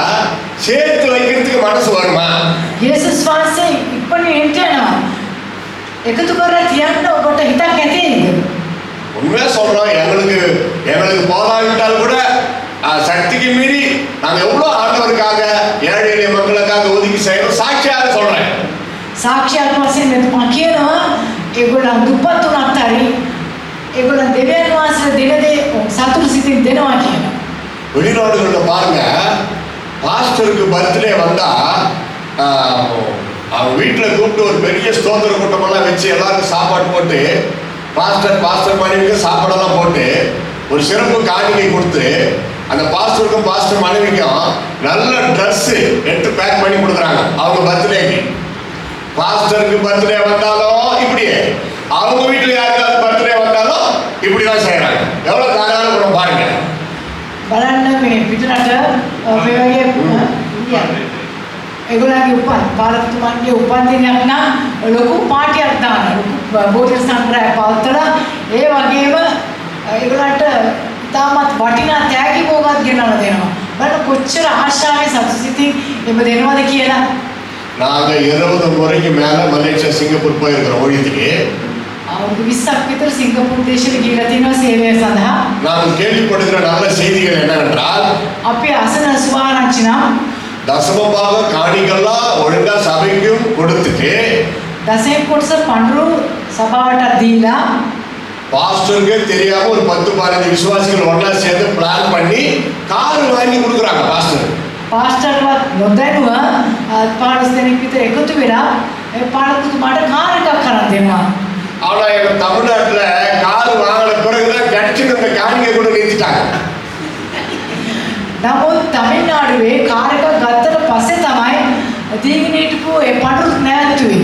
சேர்த்து வைக்கிறதுக்கு மனசு வருமா? යේසුස් වහන්සේ ඉක්මනින් එන්න යනවා. එකතු කරලා තියන්න ඔබට හිතක් ඇතිද? உண்மையா சொல்றோம், எங்களுக்கு போதாவிட்டால் கூட சக்திக்கு மீறி நாங்க எவ்வளவு ஆண்டவருக்காக ஏழை எளிய மக்களுக்காக ஒதுக்கி செய்யணும் சாட்சியாக சொல்றேன். සාක්ෂාත් වශයෙන් මෙතුමා කියනවා ඒගොල්ලන් දුප්පත් උනත් හරි ඒගොල්ලන් දෙවියන් වහන්සේලා දෙන දේ සතුට සිතින් දෙනවා කියනවා. வெளிநாடுகளில் பாருங்க, பாஸ்டருக்கு பர்த்டே வந்தா அவங்க வீட்டில் கூப்பிட்டு ஒரு பெரிய ஸ்தோத்திர கூட்டமெல்லாம் வச்சு எல்லாருக்கும் சாப்பாடு போட்டு பாஸ்டர் மனைவிக்கு சாப்பாடெல்லாம் போட்டு ஒரு சிறப்பு காணிக்கை கொடுத்து அந்த பாஸ்டருக்கும் பாஸ்டர் மனைவிக்கும் நல்ல ட்ரெஸ் எடுத்து பேக் பண்ணி கொடுக்குறாங்க அவங்க பர்த்டேக்கு. பாஸ்டருக்கு பர்த்டே வந்தாலும் இப்படியே, அவங்க வீட்டில் யாருக்காவது பர்த்டே வந்தாலும் இப்படிதான் செய்யறாங்க. எவ்வளவு தாராள குணம் பாருங்க. බලන්න මේ පිටරට මේ වගේ ඒගොල්ලන්ගේ පාලකතුමන්ගේ උපන්දිනයක් නම් ලොකු පාටියක් දානවා. ලොකු බෝධි සංග්‍රහය පවත්වලා ඒ වගේම ඒගොල්ලන්ට තාමත් වටිනා තෑගි භෝගات ගෙනල්ලා දෙනවා. බලන්න කොච්චර ආශාවෙන් සතුටින් එම දෙනවද කියලා. நாங்க 20 முறைக்கு மேல மலேசியா சிங்கப்பூர் போயிருக்கிறோம் ஊழியத்துக்கு. අවුරුදු 20ක් විතර සිංගප්පූරු දේශෙට ගිහිලා තිනවා සේවය සඳහා. நாம் கேள்விப்படுகிற நல்ல செய்திகள் என்னவென்றால், අපි අසන සුවාරංචි නම් தசமபாக காணிகள்லாம் ஒழுங்கா சபைக்கும் கொடுத்துட்டு දසයෙන් කොටස පඳුරු සභාවට දීලා பாஸ்டருக்கே தெரியாம ஒரு 10-15 விசுவாசிகள் ஒண்ணா சேர்ந்து பிளான் பண்ணி கார் வாங்கி கொடுக்குறாங்க பாஸ்டர். පාස්ටර්වත් නොදැනුව 15 දෙනෙක් විතර එකතු වෙලා ඒ පාලකතුමාට කාර් එකක් කරන් දෙනවා. ஆனா எங்க தமிழ்நாட்டுல கார் வாங்கின பிறகுதான் கிடைச்சிட்டு இந்த காணிக்கை கூட நிறுத்திட்டாங்க. නමුත් තමිල්නාඩුවේ කාර් එකක් ගත්තට පස්සේ තමයි දීගෙන හිටපු ඒ පඳුරු නැවතුනේ.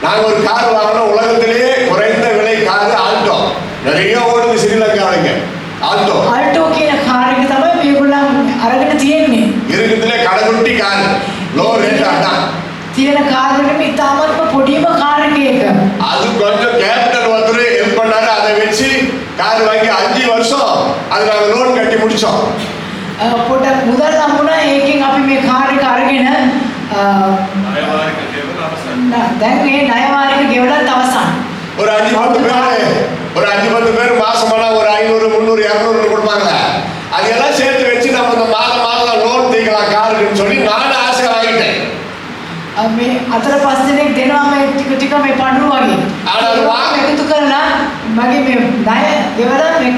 நாங்க ஒரு கார் வாங்கினோம், உலகத்திலேயே குறைந்த விலை கார் ஆல்டோ. நிறைய ஓடுது ஸ்ரீலங்காவுங்க ஆல்டோ. ආල්ටෝ කියන කාර් එක තමයි මේගොල්ලන් අරගෙන තියෙන්නේ. இருக்குதுல கடைக்குட்டி கார், லோ ரேட் அதான். තියෙන කාර් එකෙම ඉතාමත්ම පොඩිම කාර් එකක. அது கொஞ்சம் கேபிட்டல் ஒருத்தர் ஹெல்ப் பண்ணாரு, அதை வச்சு கார் வாங்கி 5 வருஷம் அது நாங்க லோன் கட்டி முடிச்சோம். පොඩක් මුදල් හම්බුණා ඒකෙන් අපි මේ කාර් එක අරගෙන දැන් මේ ණයවාරික ගෙවලත් අවසන්. ஒரு 5-10 பேர் மாசமானா ஒரு 500, 300, 200 கொடுப்பாங்க. அதெல்லாம் சேர்த்து வச்சு நம்ம இந்த மாதம் லோன் தீக்கலாம் காருக்குன்னு சொல்லி நானும் ஆசை வாங்கிட்டேன். මේ අතර පස් දිනක් දෙනවා මේ ටික මේ පඳුරු වගේ. එකතු කරලා මගේ මේ ණය ගෙවලා මේ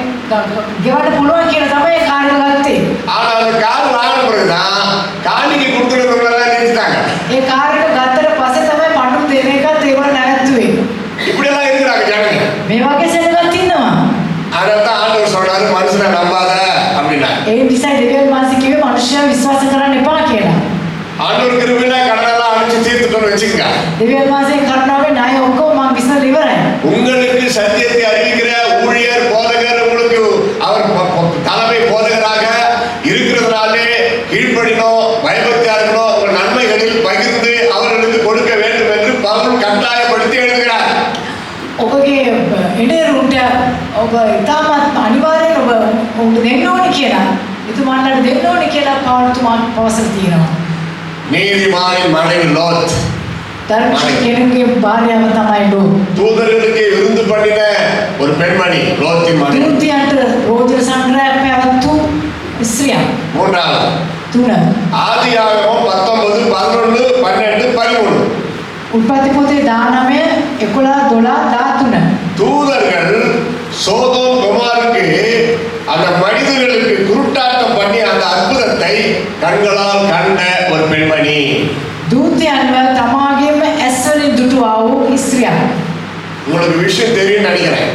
ගෙවන්න පුළුවන් කියලා තමයි කාර් එක ගත්තේ. ஆனா அந்த கார் வாங்கின பிறகுதான் காணிக்கை கொடுத்துருக்கிறவங்களெல்லாம் நிறுத்திட்டாங்க. ඒ කාර් එක ගත්තට පස්සේ තමයි පඳුරු දෙන එකත් ඒගොල්ලෝ නැවතුනේ. இப்படியெல்லாம் இருக்கிறாங்க ஜனங்க. මේ වගේ සෙනගක් ඉන්නවා. அதான் ஆண்டவர் சொல்றாரு, மனுஷனை நம்பாத அப்படின்னா. ඒ නිසා දෙවියන් වහන්සේ කිව්වේ මනුෂ්‍යයා විශ්වාස කරන්න එපා කියලා. ஆண்டவர் கிருபையில கடனெல்லாம் அழிச்சு தீர்த்துட்டோம்னு வச்சுக்கங்க. දෙවියන් වහන්සේ කරුණාවෙන් ණය ඔක්කොම මං විසඳලා ඉවරයි. உங்களுக்கு சத்தியத்தை அறிவிக்கிற ஊழியர் போதகர் உங்களுக்கு அவர் தலைமை போதகராக இருக்கிறதுனாலே கீழ்ப்படினோம், பயபக்தியா இருக்கணும், உங்கள் நன்மைகளில் பகிர்ந்து அவர்களுக்கு கொடுக்க வேண்டும் என்று பவுல் கட்டாயப்படுத்தி எழுதுகிறார். ඔබගේ එඩේරුන්ට ඔබ ඉතාමත් අනිවාර්යෙන් ඔබ උන්ට දෙන්න ඕනේ කියලා. එතුමාන්ට දෙන්න ඕනේ කියලා පවුල්තුමා පවසලා තියෙනවා. நீதிமானின் மனைவி லோத் ධර්මශීල කෙනෙකුගේ භාර්යාව තමයි ලෝත්. தூதர்களுக்கு விருந்து பண்ணின ஒரு பெண்மணி லோத்தின் மனைவி. දූතයන්ට රෝදන සංග්‍රහයක් පැවැත්වූ ස්ත්‍රියක්. மூன்றாவது තුන. ஆதியாகமம் 19, 11, 12, 13. උත්පත්ති පොතේ 19, 11, 12, 13. தூதர்கள் சோதோம் குமாருக்கு அந்த மனிதர்களுக்கு குருட்டாட்டம் பண்ணி அந்த அற்புதத்தை கண்களால் கண்ட ஒரு பெண்மணி. දූතයන්ව තමාගේම ඇස් වලින් දුටුවා වූ ස්ත්‍රියක්. உங்களுக்கு விஷயம் தெரியும் நினைக்கிறேன்.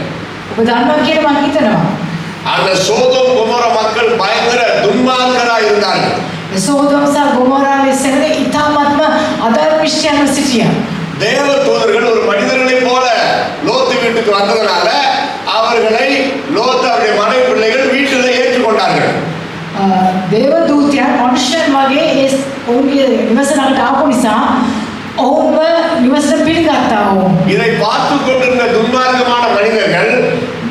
ඔබ දන්නවා කියලා මම හිතනවා. அந்த சோதோம் கொமோரா மக்கள் பயங்கர துன்மார்க்கரா இருந்தார்கள். සෝදොම් සහ ගොමෝරාවේ සෙනඟ ඉතාමත්ම අධර්මිෂ්ඨයන්ව සිටියා. தேவ தூதர்கள் ஒரு மனிதர்களைப் போல லோத்து வீட்டுக்கு வந்ததனால அவர்களை லோத்து அவருடைய மனைவி பிள்ளைகள் வீட்டில் ஏற்றுக்கொண்டார்கள். දේව දූතයන් මනුෂ්‍යයන් වගේ ඒ ඔවුන්ගේ නිවස ළඟට ආපු නිසා ඔවුන්ව නිවසට පිළිගත්තා. ඔවුන් இதை பார்த்து கொண்டிருந்த துன்மார்க்கமான மனிதர்கள்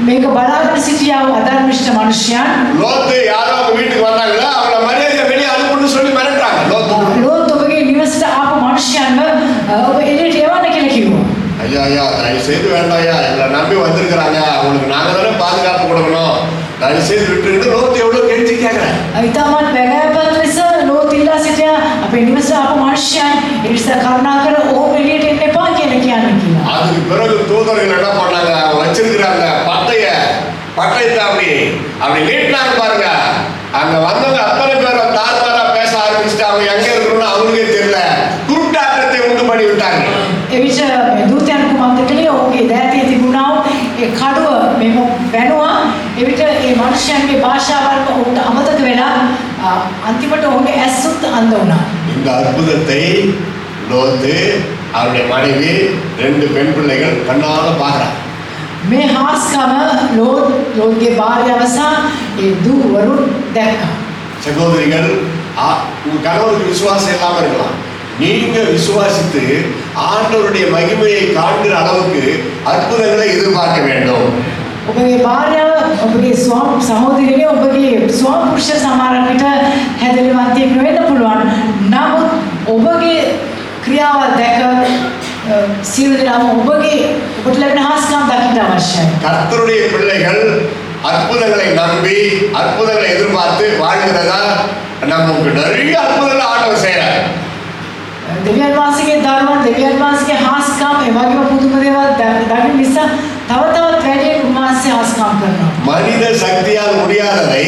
මේක බලාගෙන සිටියා වූ අධර්මිෂ්ඨ මනුෂ්‍යයන් லோத்து யாரோ அவங்க வீட்டுக்கு வந்தாங்களா அவங்கள மரியாதையை வெளியே அனுப்புன்னு சொல்லி மிரட்டுறாங்க. ලෝත් ඔබගේ නිවසට ආපු මනුෂ්‍යයන්ව ඔබ එළියට එවන්න කියලා කිව්වා. ஐயா ஐயா தயவு செய்து வேண்டாம் ஐயா, எங்களை நம்பி வந்திருக்கிறாங்க, அவங்களுக்கு நாங்க தானே பாதுகாப்பு கொடுக்கணும், தயவு செய்து விட்டுக்கிட்டு லோத்து எவ்வளவு கெஞ்சி கேட்கிறேன். ඉතාමත් වැදගත් ලෙස ලෝත් ඉල්ලා සිටියා අපේ නිවසට ආපු මනුෂ්‍යයන් ඒ නිසා කරුණාකර ඔවුන් එළියට එන්න එපා කියලා කියන්නේ කියලා. அதுக்கு பிறகு தூதர்கள் என்ன பண்ணாங்க, அவங்க வச்சிருக்கிற அந்த பட்டயத்தை அப்படி நீட்டினாங்க பாருங்க. அங்க வந்தவங்க அத்தனை பேரை தார்மாரா பேச ஆரம்பிச்சுட்டு அவங்க எங்க இருக்கணும்னு அவங்களுக்கே தெரியல, குருட்டாட்டத்தை உண்டு பண்ணி விட்டாங்க. එවිට දූතයන් කුමක්ද කළේ? ඔහුගේ දෑතේ තිබුණා වූ ඒ කඩුව මෙම වැනුවා. එවිට ඒ මනුෂ්‍යයන්ගේ භාෂාවල් ඔහුට අමතක වෙලා අන්තිමට ඔහුගේ ඇස්සුත් අන්ධ වුණා. இந்த அற்புதத்தை லோத்து அவருடைய மனைவி 2 பெண் பிள்ளைகள் கண்ணால பார்க்கறாங்க. මේ හාස්කම ලෝත්ගේ භාර්යාව සහ ඒ දූවරුන් දැක්කා. சகோதரிகள், உங்க கணவருக்கு விசுவாசம் இல்லாம இருக்கலாம், நீங்க விசுவாசித்து ஆண்டவருடைய மகிமையை காண்கிற அளவுக்கு அற்புதங்களை எதிர்பார்க்க வேண்டும். ඔබගේ භාර්යාව ඔබගේ සහෝදරියනේ ඔබගේ ස්වාමි පුරුෂ සමහරක් විට හැදෙලවන්තියෙක් වෙන්න පුළුවන්. නමුත් ඔබගේ ක්‍රියාව දැක සියලු දෙනාම ඔබට ලැබෙන හාස්කම් දකින්න අවශ්‍යයි. கர்த்தருடைய பிள்ளைகள் அற்புதங்களை நம்பி அற்புதங்களை எதிர்பார்த்து வாழ்கிறதா நமக்கு நிறைய அற்புதங்களை ஆண்டவர் செய்யறார். දෙවියන් වහන්සේගේ ධර්ම, දෙවියන් වහන්සේගේ හාස්කම් ඒ වගේම පුදුම දේවල් දකින්න නිසා තව තවත් වැඩි උන්වහන්සේ හාස්කම් කරනවා. மனித சக்தியால் முடியாததை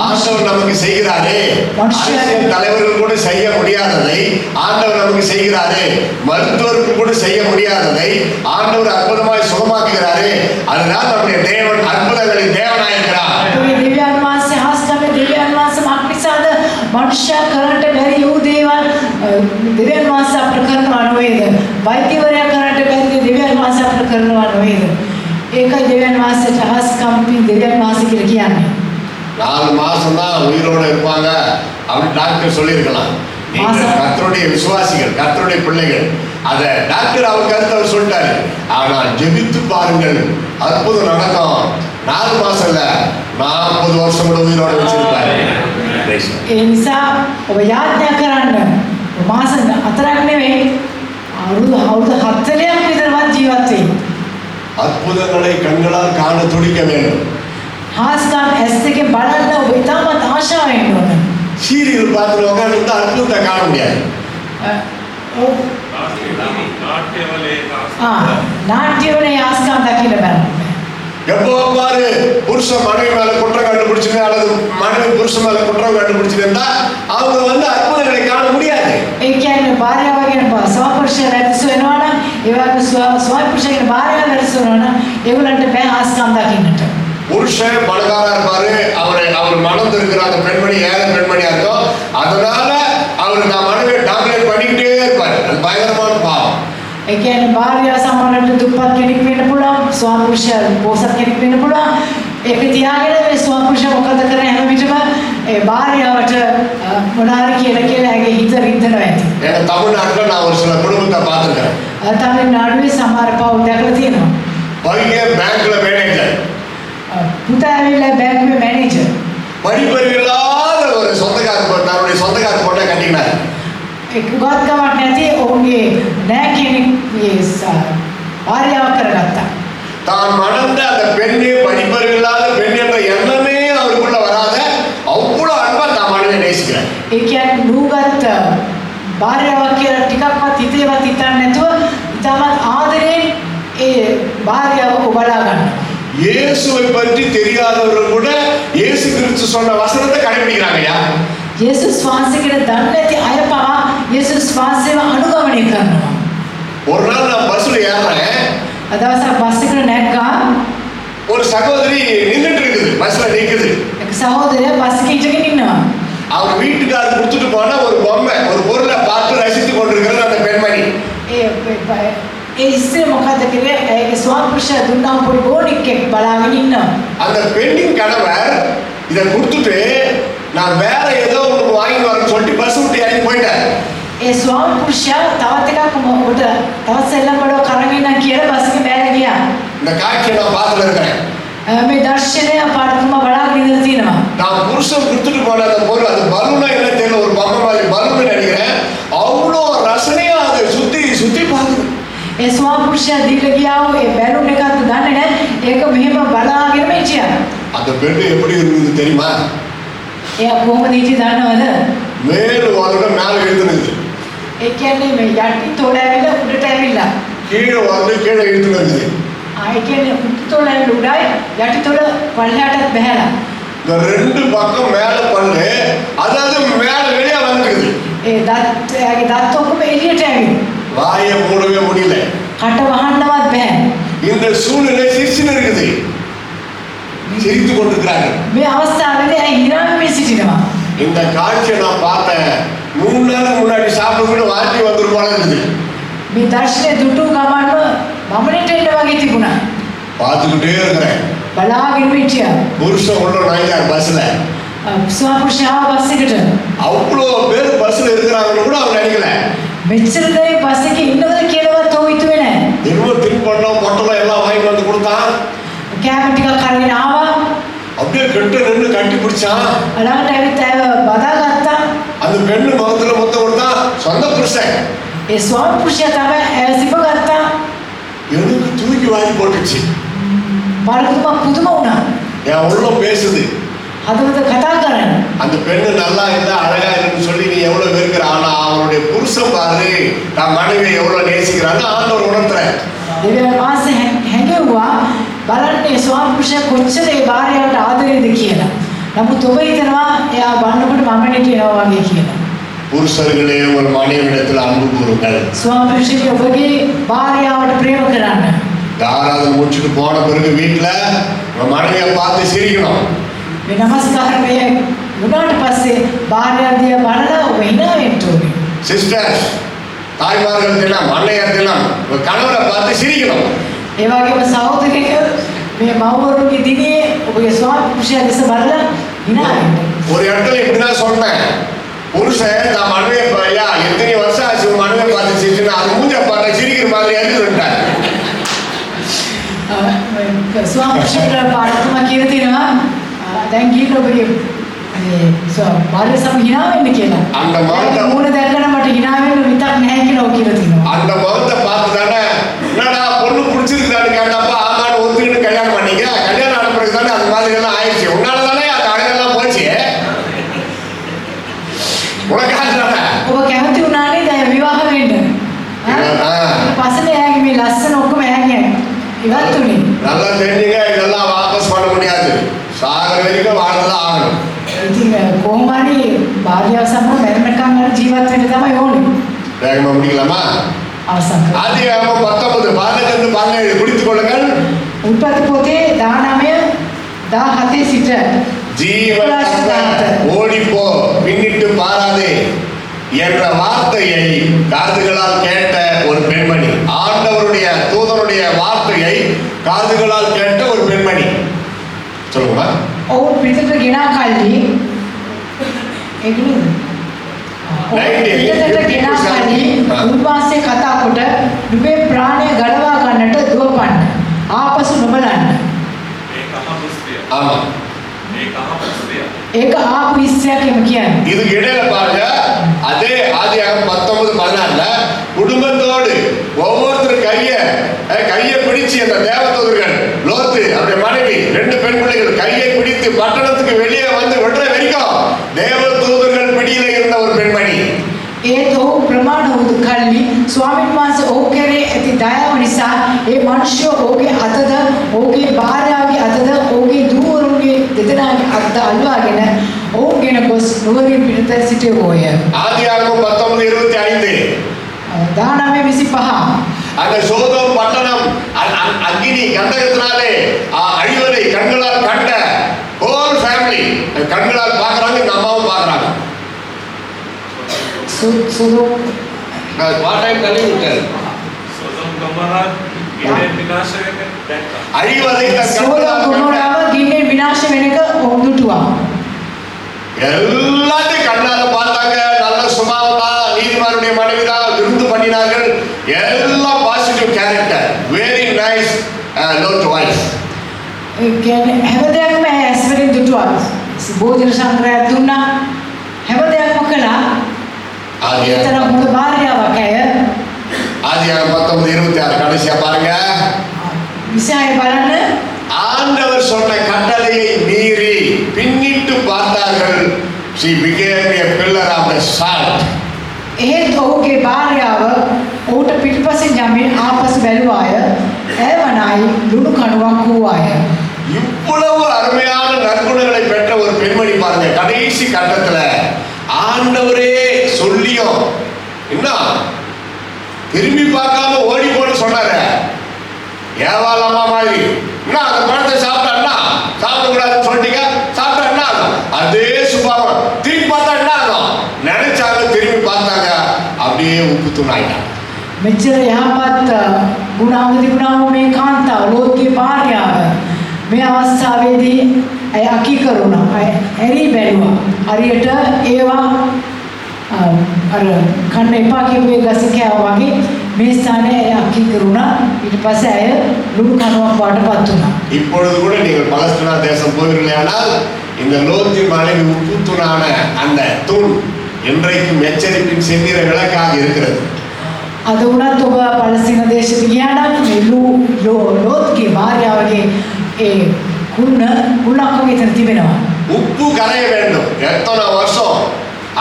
ஆண்டவர் நமக்கு செய்கிறாரே, அரசியல் தலைவர்கள் கூட செய்ய முடியாததை ஆண்டவர் நமக்கு செய்கிறாரே, மருத்துவருக்கு கூட செய்ய முடியாததை ஆண்டவர் அற்புதமாய் சுகமாக்குகிறாரே, அதுதான் நம்முடைய தேவன் அற்புதங்களின் தேவனாயிருக்கிறார். දෙවියන් වහන්සේ හාස්කම් දෙවියන් වහන්සේ මාක්නිසාද මනුෂ්‍යයා කරන්නට බැරි වූ දේවල් දෙවියන් වහන්සේ අපට කරනවා නොවේද? වෛද්‍යවරයා කරන්නට බැරි දෙවියන් වහන්සේ අපට කරනවා නොවේද? ඒකයි දෙවියන් වහන්සේට හාස්කම් දෙවියන් වහන්සේ කියලා කියන්නේ. 4 மாசம் தான் உயிரோடு இருப்பாங்க அப்படி டாக்டர் சொல்லியிருக்கலாம். நீங்க கர்த்தருடைய விசுவாசிகள், கர்த்தருடைய பிள்ளைகள், அத டாக்டர் அவர் கருத்து அவர் சொல்லிட்டாரு. ஆனால் ஜெபித்து பாருங்கள், அற்புதம் நடக்கும். 4 மாசம் இல்ல, 40 வருஷம் கூட உயிரோடு வச்சிருப்பாரு. ඒ නිසා ඔබ යාඥා කරන්න මාස 4ක් නෙවෙයි අවුරුදු 40ක් විතරවත් ජීවත් වෙන්න. அற்புதங்களை கண்களால் காண துடிக்க வேண்டும். හාස්කම් ඇස් දෙකෙන් බලන්න ඔබ ඉතාමත් ආශාවෙන් ඕන. சீரியல் பார்த்து உட்காந்து அற்புதத்தை காண முடியாது. නාට්‍යවල හාස්කම් දකින්න බෑ. எப்போ பாரு புருஷன் மனைவி மேல குற்றம் கண்டுபிடிச்சுட்டு அல்லது மனைவி புருஷன் மேல குற்றம் கண்டுபிடிச்சிருந்தா அவங்க அற்புதங்களை காண முடியாது. ඒ කියන්නේ භාර්යාවගෙන ස්වාපුරුෂය වැරදිසු වෙනවා නම් ඒ වගේ ස්වාපුරුෂයගේ භාර්යාව වැරදිසු වෙනවා නම් ඒගොල්ලන්ට බෑ හාස්කම් දකින්නට. புருஷன் பணக்காரா இருப்பாரு, அவர் மணந்து இருக்கிற அந்த பெண்மணி ஏழை பெண்மணியா இருக்கும், அதனால அவர் நான் மனைவியை டாமினேட் பண்ணிக்கிட்டே இருப்பாரு. அது பயங்கரமான பாவம். ඒ කියන්නේ භාර්යාව සමහරවිට දුප්පත් කෙනෙක් වෙන්න පුළුවන්, ස්වාපුරුෂය පොහොසත් කෙනෙක් වෙන්න පුළුවන්. ඒක තියාගෙන මේ ස්වාපුරුෂය මොකද කරන්නේ හැම විටම ඒ භාර්යාවට මොනාරි කියලා ඇගේ හිත රිද්දනවා ඇති. ஏன்னா தமிழ்நாட்டில் நான் ஒரு சில குடும்பத்தை பார்த்துருக்கேன். තමිල්නාඩුවේ සමහර පවුල් දැකලා තියෙනවා. பையன் பேங்க்ல மேனேஜர், පුතා ඇවිල්ලා බැංකුවේ මැනේජර්. படிப்பறிவில்லாத ஒரு தன்னுடைய சொந்தக்கார பொண்ணை கட்டினார். උගත්කමක් නැති ඔහුගේ නෑ කෙනෙක් භාර්යාවක් කරගත්තා. தான் மணந்த அந்த பெண்ணே படிப்பறிவில்லாத பெண் என்ற எண்ணமே அவருக்குள்ள வராத அவ்வளவு அன்பா தான் மனைவியை நேசிக்கிறார். ඒ කියන්නේ නූගත් භාර්යාවක් කියලා ටිකක්වත් හිතේවත් හිතන්නේ නැතුව ඉතාමත් ආදරයෙන් ඒ භාර්යාව ඔබලා ගන්නවා. இயேசுவை பற்றி தெரியாதவர்கள் கூட இயேசு கிறிஸ்து சொன்ன வசனத்தை கடைபிடிக்கிறாங்கயா. යේසුස් වහන්සේ කියන දන්නේ නැති අය පවා යේසුස් වහන්සේව අනුගමනය කරනවා. ஒரு நாள் நான் பஸ்ல ஏறுறேன், අදවසක් බස් එකට නැග්ගා. ஒரு சகோதரி நின்றுட்டு இருக்குது, பஸ்ல நிக்குது. එක සහෝදරයා බස් එකේ ඉඳගෙන ඉන්නවා. அவர் வீட்டுக்காரர் கொடுத்துட்டு போன ஒரு பொம்மை, ஒரு பொருளை பார்த்து ரசித்து கொண்டிருக்கிறது அந்த பெண்மணி. ඒ ඉස්සේ මොකද කරේ? ඒගේ ස්වාමි පුරුෂයා දුන්නා පොඩි බෝනික් එකක් බලාගෙන ඉන්නවා. அந்த பெண்ணின் கணவர் இதை கொடுத்துட்டு நான் வேற ஏதோ ஒன்று வாங்கி வரேன்னு சொல்லிட்டு பஸ் விட்டு இறங்கி போயிட்டார். ඒ ස්වාමි පුරුෂයා තවත් එකක් මොකට තවත් සෙල්ලම් බඩුවක් අරන් ඉන්නා කියලා බස් එකේ බෑලා ගියා. இந்த காட்சியை நான் பார்த்துட்டு இருக்கிறேன். මේ දර්ශනය පාඩතුමා බලාගෙන ඉඳලා තියෙනවා. நான் புருஷன் கொடுத்துட்டு போன அந்த பொருள், அது பலூனா என்ன தெரியல, ஒரு பொம்மை மாதிரி பலூன் நினைக்கிறேன். அவ்வளோ ரசனையா அதை சுத்தி சுத்தி பார்க்குது. ඒ ස්වාමි පුරුෂයා දීලා ගියා ඒ බැලුන් එකක් දන්නේ නැහැ. ඒක මෙහෙම බලාගෙනම හිටියා. அந்த பெண் எப்படி இருந்தது தெரியுமா? එයා කොහොමද හිටියේ දන්නවද? மேலும் வரணும் மேலே எழுதுனுது, ඒ කියන්නේ මේ යටි තොල ඇවිල්ලා උඩට ඇවිල්ලා. கீழே வரணும் கீழே எழுதுனுது. ඒ කියන්නේ උඩ තොල ඇවිල්ලා උඩයි යටි තොල පල්ලෙහාටත් බහැලා. இந்த ரெண்டு பக்கம் மேலே பல்லு, அதாவது மேலே வெளியே வந்துருக்குது. ඒ දත් එයාගේ දත් ඔක්කොම එළියට ඇවිල්ලා. வாயை மூடவே முடியல. කට වහන්නවත් බෑ. இந்த சூழ்நிலை சிரிச்சுன்னு இருக்குது, சிரித்து கொண்டிருக்கிறார்கள். මේ අවස්ථාවේදී ඇයි හිනාවෙමින් සිටිනවා. இந்த காட்சியை நான் பார்த்தேன். 3 நாளுக்கு முன்னாடி சாப்பிட்டு வாந்தி வந்துரும் போல இருக்குது. මේ දර්ශනය දුටු ගමන්ම වමනට එන්න වගේ තිබුණා. பார்த்துக்கிட்டே இருக்கிறேன். බලාගෙන හිටියා. புருஷன் உள்ள நுழைஞ்சார் பஸ்ல. ස්වාමි පුරුෂයා බස් එකට. அவ்வளோ பேர் பஸ்ல இருக்கிறாங்கன்னு கூட அவன் நினைக்கல. මෙච්චර දෙනෙක් බස් එකේ ඉන්නවද කියලාවත් ඔහු හිතුවේ නැහැ. இன்னும் தின்பண்டம் பொட்டலம் எல்லாம் வாங்கிட்டு வந்து கொடுத்தான். කෑම ටිකක් අරගෙන ආවා. அப்படியே கெட்டு நின்று கட்டி பிடிச்சான். ළඟට ඇවිත් ඇව බදාගත්තා. அந்த பெண்ணு முகத்துல முத்தம் கொடுத்தான். சொந்த புருஷன். ඒ ස්වාමි පුරුෂයා තමයි ඇව සිපගත්තා. எனக்கு தூக்கி வாங்கி போட்டுச்சு. බලතුමා පුදුම වුණා. என் உள்ளம் பேசுது. හදවත කතා කරන්නේ. அந்த பெண்ணு நல்லா இருந்தா அழகா இருக்குன்னு சொல்லி நீ எவ்வளவு வெறுக்கிற, ஆனா அவனுடைய புருஷன் பாரு தான் மனைவியை எவ்வளவு நேசிக்கிறான்னு ஆண்டவர் உணர்த்துறேன். දෙවියන් වහන්සේ හැඟෙව්වා බලන්න ඒ ස්වාමි පුරුෂයා කොච්චර ඒ භාර්යාවට ආදරේද කියලා. නමුත් ඔබ හිතනවා එයා බannකොට මම නිටිනවා වගේ කියලා. புருஷர்களே உங்கள் மனைவிடத்தில் அன்பு கூறுங்கள். ස්වාමි පුරුෂයා ඔබගේ භාර්යාවට ප්‍රේම කරන්න. ஆராதனை முடிச்சுட்டு போன பிறகு வீட்டுல உங்க மனைவியை பார்த்து சிரிக்கணும். මේ නමස්කාරය වුණාට පස්සේ භාර්යාව දිහා බලලා ඔබ hina වෙන්න ඕනේ. சிஸ்டர்ஸ், தாய்மார்கள் தினம், அன்னையர் தினம், உங்க கணவரை பார்த்து சிரிக்கணும். ඒ වගේම සහෝදරයෙක් මේ මව්වරුන්ගේ දිනේ ඔබගේ ස්වාමි පුරුෂයා දෙස බලලා hina වෙන්න. ஒரு இடத்துல இப்படிதான் சொன்னேன், புருஷன் தான் மனைவியை ஐயா எத்தனை வருஷம் ஆச்சு உங்க மனைவியை பார்த்து சிரிச்சுன்னா அது மூஞ்ச பார்த்தா சிரிக்கிற மாதிரி இருக்குதுன்ட்டார். ස්වාමි පුරුෂයා පාඩතුමා කියලා තියෙනවා දැන් ගිහින් ඔබගේ භාර්ය සම hina වෙන්න කියලා. அந்த முகத்தை මූණ දැක්කම මට hina වෙන්න විතරක් නැහැ කියලා ඔය කියලා තියෙනවා. அந்த முகத்தை பார்த்து தானே என்னடா பொண்ணு பிடிச்சிருக்குதான்னு கேட்டப்ப ஆமான்னு ஒத்துக்கிட்டு கல்யாணம் பண்ணீங்க. கல்யாணம் ஆன பிறகு தானே அந்த மாதிரி எல்லாம் ஆயிடுச்சு. உன்னால தானே அந்த அழகெல்லாம் போச்சு. உனக்காக தானே. ඔබ කැමති වුණානේ දැන් විවාහ වෙන්න. පස්සේ එයාගේ මේ ලස්සන ඔක්කොම එයාගේ ඉවත් උනේ. நல்லா தெரிஞ்சுங்க, இதெல்லாம் வாபஸ் பண்ண முடியாது. சாகர வரைக்கும் வாழ்ந்துதான் ஆகணும். ඉතින් කොහොම හරි භාර්යාව සමග මැරෙනකම් හරි ජීවත් වෙන්න තමයි ඕනේ. வேகமா முடிக்கலாமா? අවසන් කරමු. ஆதியாகமம் 19:17 குடித்துக் கொள்ளுங்கள். උත්පත්ති පොතේ 19:17 සිට ஜீவன் ஓடிப்போ பின்னிட்டு பாராதே என்ற வார்த்தையை காதுகளால் கேட்ட ஒரு பெண்மணி, ஆண்டவருடைய தூதனுடைய வார்த்தையை காதுகளால் கேட்ட ஒரு பெண்மணி. சொல்லுங்கம்மா. ඔවුන් පිටට ගෙනා කල්ලි ඒකනේ පිටට ගෙනා කල්ලි උන්වහන්සේ කතා කොට නුඹේ ප්‍රාණය ගලවා ගන්නට දුවපන්න ආපසු නොබලන්න. ஆமா, ඒක ආපු ඉස්සයක් එම කියන්නේ. இதுக்கு இடையில பாருங்க, அதே ஆதியாகமம் 19:16 குடும்பத்தோடு ஒவ்வொருத்தர் கையை பிடிச்சு அந்த தேவதூதர்கள் லோத்து அவருடைய மனைவி 2 பெண் பிள்ளைகள் கையை பிடித்து பட்டணத்துக்கு வெளியே வந்து விடுற வரைக்கும் தேவதூதர்கள் பிடியில இருந்த ஒரு பெண்மணி. ඒත් ඔහු ප්‍රමාණ වූ කල්ලි ස්වාමීන් වහන්සේ ඔහු කෙරේ ඇති දයාව නිසා ඒ මිනිස්සු ඔහුගේ අතද ඔහුගේ භාර්යාවගේ අතද ඔහුගේ දූවරුන්ගේ දෙදෙනාගේ අතද අල්වාගෙන ඔවුන්ගෙන ගොස් නුවරින් පිටත සිටියෝය. ஆதியாகமம் 19:25 19:25 அந்த சோதோம் பட்டணம் அக்கினி கண்டகத்தினாலே அழிவதை கண்களால் கண்ட ஹோல் ஃபேமிலி கண்களால் பார்க்கறாங்க. இந்த அம்மாவும் பார்க்கறாங்க. What I am telling you, tell. සොදොම් ගොමොරා ගින්නේ විනාශ වෙන්නේ දැක්කා. அழிவதை සෝදොම් ගොමොරාව ගින්නේ විනාශ වෙන එක ඔවුන් දුටුවා. எல்லாத்தையும் கண்ணால பார்த்தாங்க. நல்ல சுபாவம், நீதிமானுடைய மனைவிதான், விருந்து பண்ணினார்கள். எல்லாம் positive character, very nice note wife. කියන්නේ හැම දෙයක්ම ඇස් වලින් දුටුවා. භෝජන සංග්‍රහයක් දුන්නා. හැම දෙයක්ම කළා. ඒතර හොඳ භාර්යාවක් ඇය. ஆதியாகமம் 19:26 கடைசியா பாருங்க. විශාය බලන්න. ஆண்டவர் சொன்ன கட்டளையை மீறி பின்னிட்டு பார்த்தார்கள். She became a pillar of the salt. එහෙත් ඔහුගේ භාර්යාව ඔහුට පිටිපසින් යමින් ආපසු බැලුවාය. ඇය වනායි ලුණු කණුවක් වූවාය. இவ்வளவு அருமையான நற்குணங்களை பெற்ற ஒரு பெண்மணி பாருங்க, கடைசி கட்டத்துல ஆண்டவரே சொல்லியும் என்ன திரும்பி பார்க்காம ஓடி போன்னு சொன்னாரு. ஏவாளம்மா மாதிரி என்ன அந்த பழத்தை சாப்பிட்டா சாப்பிடக்கூடாதுன்னு சொல்லிட்டீங்க, சாப்பிட்டா என்ன ஆகும்? அதே சுபாவம். திரும்பி பார்த்தா என்ன ஆகும்? நினைச்சாங்க, திரும்பி பார்த்தாங்க, அப்படியே உப்பு தூணாயிட்டாங்க. මෙච්චර යහපත් ගුණාංග තිබුණා වූ මේ කාන්තාව ලෝත්ගේ භාර්යාව මේ අවස්ථාවේදී ඇය අකී කරුණා. ඇරි බැලුවා. හරියට ඒවා අර කන්න එපා කියපු ඒ ගස කෑවා වගේ මේ ස්ථානයේ ඇය අකී කරුණා. ඊට පස්සේ ඇය ලුණු කණුවක් වඩටපත් වුණා. இப்பொழுது கூட நீங்கள் பலஸ்தீனா தேசம் போவீர்களானால் இந்த லோத்தின் மனைவி உப்பு தூணான அந்த தூண் என்றைக்கும் எச்சரிப்பின் செந்நிற விளக்காக இருக்கிறது. අද වුණත් ඔබ පලස්තීන දේශයට ගියා නම් මේ ලෝත්ගේ භාර්යාවගේ ඒ කුණක් වගේ එතන තිබෙනවා. உப்பு கரைய வேண்டும். எத்தனை வருஷம்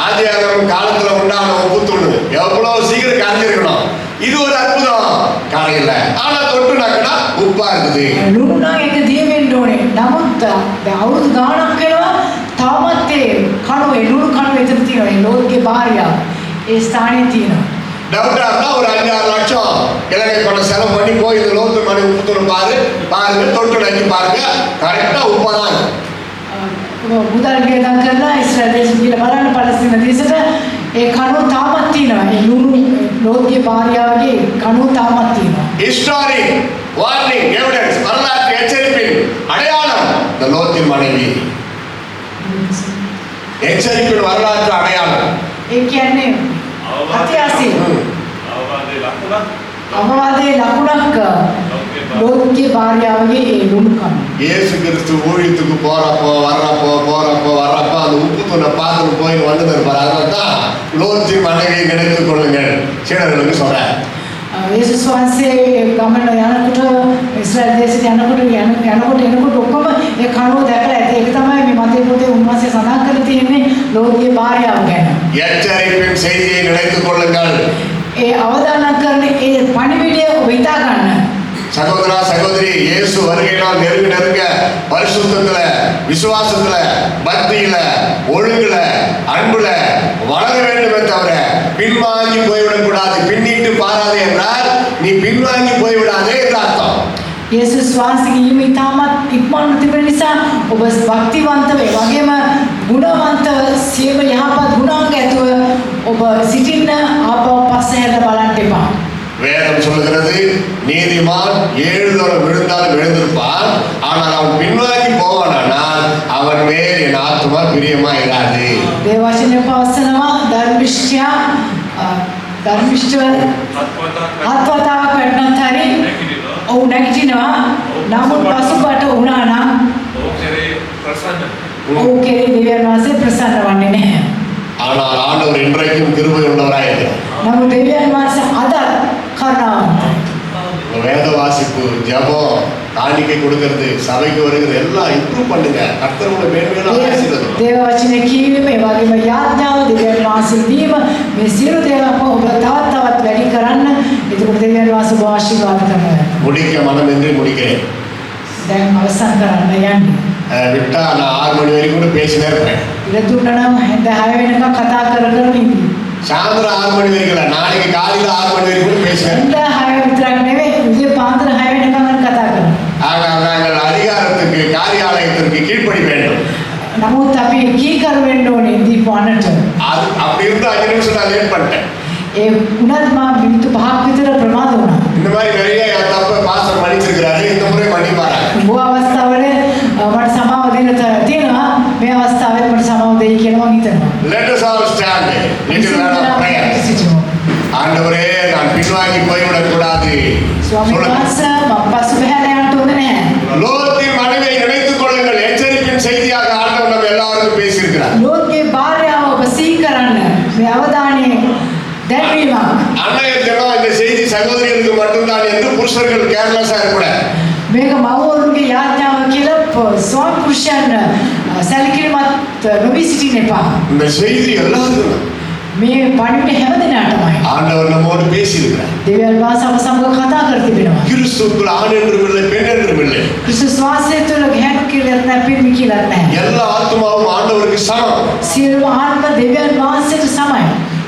ஆதியாகமம் காலத்துல உண்டான உப்பு தூணு எவ்வளவு சீக்கிரம் கரைஞ்சிருக்கணும். இது ஒரு அற்புதம். கரையில ஆனா தொட்டுனாக்கா உப்பா இருக்குது. ලුණු නම් එක දිය වෙන්න ඕනේ. නමුත් අවුරුදු ගාණක් වෙනවා තාමත් ඒ කණුවේ ලුණු කණුව එතන තියෙනවා. ඒ ලෝත්ගේ භාර්යාව ඒ ස්ථානයේ තියෙනවා. டவுட்டா இருந்தா ஒரு 5-6 லட்சம் இலங்கை பணம் செலவு பண்ணி போய் இந்த லோத்து மணி உப்பு தூணு பாருங்க தொட்டு நக்கி பாருங்க, கரெக்டா உப்பாதான். මුදල් වියදම් කරලා ඉස්රායල් දේශෙ ගිහලා බලන්න පලස්තීන දේශෙට ඒ කණුව තාමත් තියෙනවා. ඒ ලුණු ලෝත්ගේ භාර්යාවගේ කණුව තාමත් තියෙනවා. ஹிஸ்டாரிக் வார்னிங் எவிடன்ஸ், வரலாற்று எச்சரிப்பின் அடையாளம் இந்த லோத்தின் மனைவி. எச்சரிப்பின் வரலாற்று அடையாளம். ඒ කියන්නේ අත්‍යාසී අවවාදේ ලකුණක් අවවාදයේ ලකුණක් ලෝත්ගේ භාර්යාවගේ ඒ ලුණු කණුව. இயேசு கிறிஸ்து ஊழியத்துக்கு போறப்போ வர்றப்போ அந்த உப்பு தூணை பார்த்துட்டு போய் வந்து இருப்பார். அதனால தான் லோத்தின் மனைவியை நினைத்துக் கொள்ளுங்கள் சீடர்களுக்கு சொல்றேன். යේසුස් වහන්සේ ගමන යනකොට ඉස්රායල් දේශයට යනකොට ඔක්කොම ඒ කණුව දැකලා ඇති. ඒක තමයි මේ මතේ පොතේ උන්වහන්සේ සඳහන් කරලා තියෙන්නේ ලෝත්ගේ භාර්යාව ගැන. எச்சரிப்பின் செய்தியை நினைத்துக் கொள்ளுங்கள். ඒ අවදානම් කරන ඒ පණිවිඩය ඔබ හිතා ගන්න. சகோதரா சகோதரி, இயேசு வருகையினால் நெருங்க பரிசுத்தத்துல, விசுவாசத்துல, பக்தியில, ஒழுங்குல, அன்புல வளர வேண்டுமே தவிர பின்வாங்கி போய்விடக் கூடாது. பின்னிட்டு பாராதே என்றால் நீ பின்வாங்கி போய்விடாதே என்று அர்த்தம். යේසුස් වහන්සේගේ ඊම ඉතාමත් ඉක්මනට තිබෙන නිසා ඔබ භක්තිවන්තව ඒ වගේම ගුණවන්තව සියම යහපත් ගුණාංග ඇතුව ඔබ සිටින්න ආපහු පස්සේ හැර බලන්න එපා. வேதம் சொல்லுகிறது, நீதிமான் 7 தடவை விழுந்தாலும் எழுந்திருப்பான், ஆனால் அவன் பின்வாங்கி போவானால் அவன் மேல் என் ஆத்துமா பிரியமா இராது. ඒ වචනේ පවසනවා ධර්මිෂ්ඨයා ධර්මිෂ්ඨව ආත්මතාවක් වැඩනත් හරි ඔව් නැගිටිනවා. නමුත් පසුබට වුණා නම් ඕකේ ප්‍රසන්න ඔව් කෙරේ දෙවියන් වහන්සේ ප්‍රසන්න වන්නේ නැහැ. ஆனால் ஆண்டவர் இன்றைக்கும் கிருபை உள்ளவராய் இருக்கிறார். නමුත් දෙවියන් වහන්සේ අද කරුණාවන්තයි. வேத வாசிப்பு, ஜெபம், காணிக்கை கொடுக்கிறது, சபைக்கு வருகிறது எல்லாம் இம்ப்ரூவ் பண்ணுங்க. கர்த்தரோட மேன்மையான ஆசீர்வாதம். දේව වචනේ කීවීම ඒ වගේම යාඥාව දෙවියන් වහන්සේ දීම මේ සියලු දේවල් ඔබ තවත් වැඩි කරන්න. එතකොට දෙවියන් වහන්සේ ඔබ ආශිර්වාද කරනවා. முடிக்க மனமின்றி முடிக்கிறேன். දැන් අවසන් කරන්න යන්නේ. விட்டா நான் 6 மணி வரைக்கும் கூட பேசினே இருப்பேன். ඉර දුන්නා නම් හැන්ද 6 වෙනකම් කතා කර ඉන්නේ. சாயந்தரம் 6 மணி வரைக்கும் இல்ல, நாளைக்கு காலையில 6 மணி வரைக்கும் பேசுறேன். இந்த 6 විතරක් නෙවෙයි උදේ පාන්දර 6 වෙනකම් කතා කරනවා. ஆக நாங்கள் அதிகாரத்துக்கு காரியாலயத்திற்கு கீழ்ப்படி வேண்டும். නමුත් අපි කීකරු වෙන්න ඕනේ දීපවන්නට. அது அப்படி இருந்து 5 நிமிஷம் நான் லேட் பண்ணிட்டேன். ඒ උනත් මා මිනිත්තු 5ක් විතර ප්‍රමාද වුණා. இந்த மாதிரி நிறைய தப்ப பாஸ்டர் மன்னிச்சிருக்கிறாரு, இந்த முறை மன்னிப்பாரா? බොහෝ අවස්ථාවල මට සමාව දෙන්න තියෙනවා. මේ අවස්ථාවේ මට සමාව දෙයි කියලා මම හිතනවා. Let us all stand. Little word of prayer. ஆண்டவரே, நான் பின்வாங்கி போய்விடக் கூடாது. ස්වාමීන් වහන්සේ මම පසු බහැලා යන්න ඕනේ නැහැ. லோத்தின் மனைவியை நினைத்துக் கொள்ளுங்கள். எச்சரிப்பின் செய்தியாக ஆண்டவர் நம்ம எல்லாருக்கும் பேசியிருக்கிறார். ලෝකේ භාර්යාව ඔබ සිහි කරන්න. මේ අවධානය දැක්වීමක්. அன்னைய தினம் இந்த செய்தி சகோதரிகளுக்கு மட்டும்தான் என்று புருஷர்கள் கேர்லெஸ்ஸா இருக்கக்கூடாது. මේක මව්වරුන්ගේ යාඥාව කියලා ස්වාමි පුරුෂයන් සැලකිලිමත් නොවී සිටින්න එපා. இந்த செய்தி எல்லாருக்கும் මේ පණිවිඩ හැම දිනකටමයි. ஆண்டவர் நம்மோடு பேசியிருக்கிறார். දෙවියන් වහන්සේ අප සමග කතා කර තිබෙනවා. கிறிஸ்துவுக்குள் ஆண் என்றும் இல்லை, பெண் என்றும் இல்லை. ක්‍රිස්තුස් වහන්සේ තුළ ගැහැණු කියලා නැහැ, පිරිමි කියලා නැහැ. எல்லா ஆத்மாவும் ஆண்டவருக்கு சமம். සියලුම ආත්ම දෙවියන් වහන්සේට සමයි.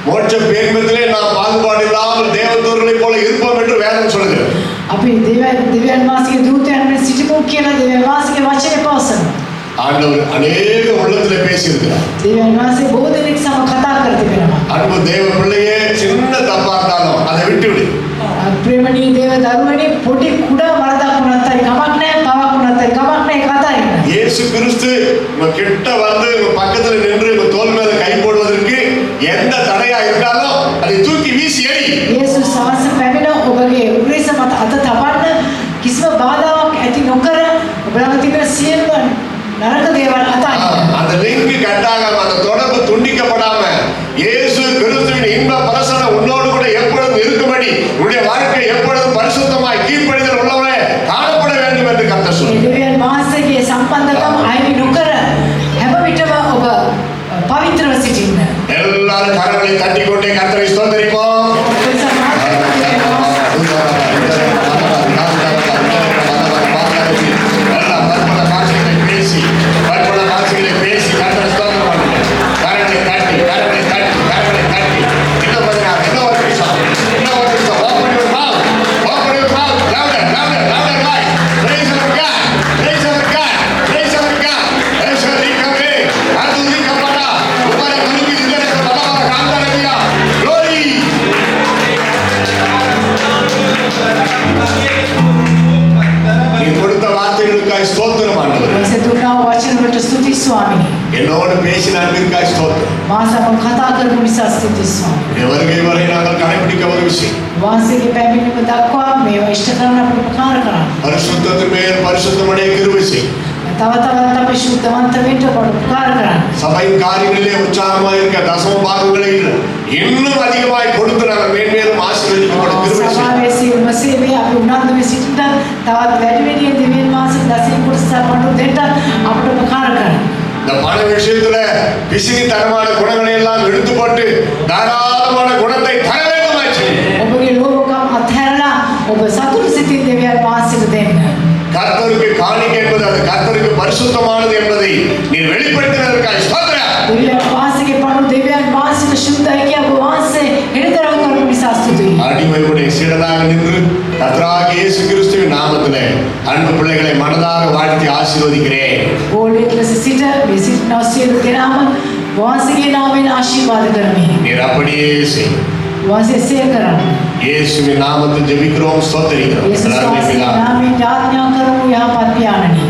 மோட்ச பேர்மத்திலே நாம் பாகுபாடு இல்லாமல் தேவதூதர்களைப் போல இருப்போம் என்று வேதம் சொல்லுது. අපි දෙවියන් වහන්සේගේ දූතයන් වෙන සිටිමු කියලා දෙවියන් වහන්සේගේ වචනේ පවසනවා. ஆண்டவர் அநேக உள்ளத்திலே பேசியிருக்கிறார். දෙවියන් වහන්සේ බොහෝ දෙනෙක් සමග කතා කර තිබෙනවා. அன்பு தேவ பிள்ளையே, சின்ன தப்பா இருந்தாலும் அதை விட்டுவிடு. ප්‍රේමණීය දේව දරුවනේ පොඩි කුඩා වරදක් වුණත් හරි කමක් නැහැ, පවක් වුණත් හරි කමක් නැහැ, කතා කරන්න. இயேசு கிறிஸ்து உங்க கிட்ட வந்து உங்க பக்கத்துல நின்று உங்க தோள் மேல கை போடுவதற்கு எந்த தடையா இருந்தாலும் அதை தூக்கி வீசி எறி. යේසුස් වහන්සේ පැමිණ ඔබගේ උරේස මත අත තබන්න කිසිම බාධාවක් ඇති නොකර ඔබ ළඟ තිබෙන සියලුම නරක දේවල් අතහරින්න. அந்த லிங்க் கட்டாகாம, அந்த தொடர்பு துண்டிக்கப்படாம, இயேசு கிறிஸ்துவின் இன்ப பிரசன்னம் உன்னோடு கூட எப்பொழுதும் இருக்கும்படி உன்னுடைய வாழ்க்கை எப்பொழுதும் பரிசுத்தமாய் கீழ்ப்படிதல் உள்ளவனே காணப்பட வேண்டும் என்று கர்த்தர் சொல்றார். දෙවියන් වහන්සේගේ සම්බන්ධකම් අයිති නොකර හැම විටම ඔබ පවිත්‍රව සිටින්න. எல்லாரும் கரங்களை தட்டிக்கொண்டே கர்த்தரை ஸ்தோத்திரிப்போம். என்னோடு பேசின அன்பிற்காய் ஸ்தோத்திரம். මා සමග කතා කරපු නිසා ස්තුති ස්වාමී. வருகை வரை நாங்கள் கடைபிடிக்க ஒரு விஷயம். වාසයේ පැමිණීම දක්වා මේවා ඉෂ්ට කරන අපට උපකාර කරන්න. பரிசுத்தத்தின் மேல் பரிசுத்தமடைய கிருபை செய். තව තවත් අපි ශුද්ධවන්ත වෙන්න අපට උපකාර කරන්න. சபையின் காரியங்களிலே உற்சாகமாக இருக்க தசம பாகங்களை இன்னும் அதிகமாய் கொடுத்து நாங்கள் மேன்மேலும் ஆசீர்வதிக்கப்பட கிருபை செய். සභාවේ සියලුම සේවය අපි උනන්දු වෙ සිටින්න තවත් වැඩි වැඩියෙන් දෙවියන් වහන්සේ දසින් කොටස අපට දෙන්න අපට උපකාර කරන්න. இந்த பண விஷயத்துல பிசினித்தனமான குணங்களை எல்லாம் எடுத்து போட்டு தாராளமான குணத்தை தர வேண்டுமாய் செய். ඔබගේ ලෝභකම් අත්හැරලා ඔබ සතුටු සිතින් දෙවියන් වහන්සේට දෙන්න. கர்த்தருக்கு காணிக்கை என்பது அது கர்த்தருக்கு பரிசுத்தமானது என்பதை நீர் வெளிப்படுத்தினதற்காக ஸ்தோத்திரம். දෙවියන් වහන්සේගේ පණු දෙවියන් වහන්සේට ශුද්ධයි කිය ඔබ වහන්සේ එළිදරව් කරපු නිසා ස්තුතියි. அடிமையுடைய சீடனாக நின்று கர்த்தராகிய இயேசு கிறிஸ்துவின் நாமத்திலே அன்பு பிள்ளைகளை மனதாக வாழ்த்தி ஆசீர்வதிக்கிறேன். ඕලෙත් ලෙස සිට මේ සිටින සියලු දෙනාම වහන්සේගේ නාමයෙන් ආශිර්වාද කරමි. நீர் அப்படியே செய். වහන්සේ එසේ කරන්න. இயேசுவின் நாமத்தில் ஜெபிக்கிறோம், ஸ்தோத்திரிக்கிறோம். යේසුස් වහන්සේගේ නාමයෙන් යාඥා කරමු යහපත් පියාණනි.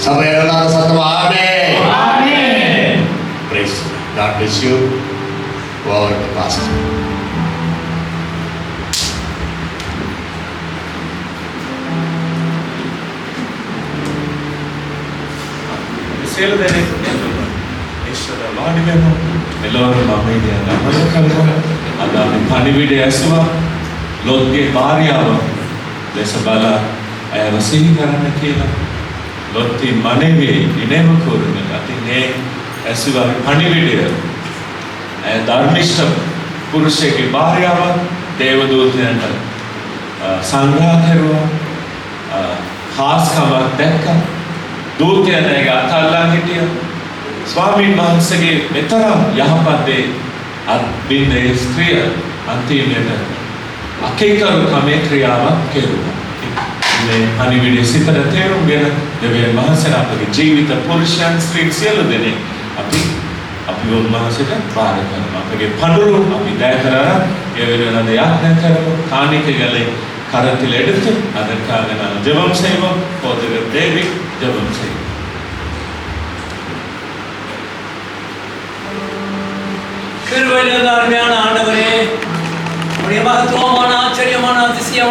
சபை எல்லாரும் சத்தமா ஆமென். ආමේන්. Praise God bless you. Over to pastor. ಸೇರಿದರೆ ಈಶ್ವರ ಮಾಡಿದೆನು ಎಲ್ಲರೂ அமைதியாக அமர்ந்திருக்கிறோம். அதாவது பணிவிடை ඇසුව ලොත්ගේ භාර්යාව ලෙස බලා ඇයව සිහි කරන්න කියලා ලොත්ති මනෙවේ ඉනේම කරුණ අතිනේ ඇසුව පණිවිඩය ඇය ධර්මිෂ්ඨ පුරුෂයෙකුගේ භාර්යාව දේවදූතයන්ට සංග්‍රහ කරුවා. ખાસකමක් දැක්කා. දූතයන් ඇයගේ අත අල්ලා හිටියා. ස්වාමීන් වහන්සේගේ මෙතරම් යහපත් දේ අත්බින්දේ ස්ත්‍රිය අන්තිමයට අකේකරුකමේ ක්‍රියාවක් කෙරුවා. මේ පණිවිඩය සිතට තේරුම්ගෙන දෙවියන් වහන්සේ අපගේ ජීවිත පුරුෂයන් ස්ත්‍රී සියලු දෙනෙක් අපි උන්වහන්සේට බාර කරනවා. අපගේ පඬුරු අපි දැකලා ඒ වෙලාවට යාඥා කරමු. காணிக்கைகளை கரத்தில் எடுத்து அதற்காக நாம் ஜெபம் செய்வோம். போதகர் டேவிட் ஜெபம் செய்வோம். கிருபையுள்ள அருமையான ஆண்டவரே, உம்முடைய மகத்துவமான ஆச்சரியமான அதிசயமான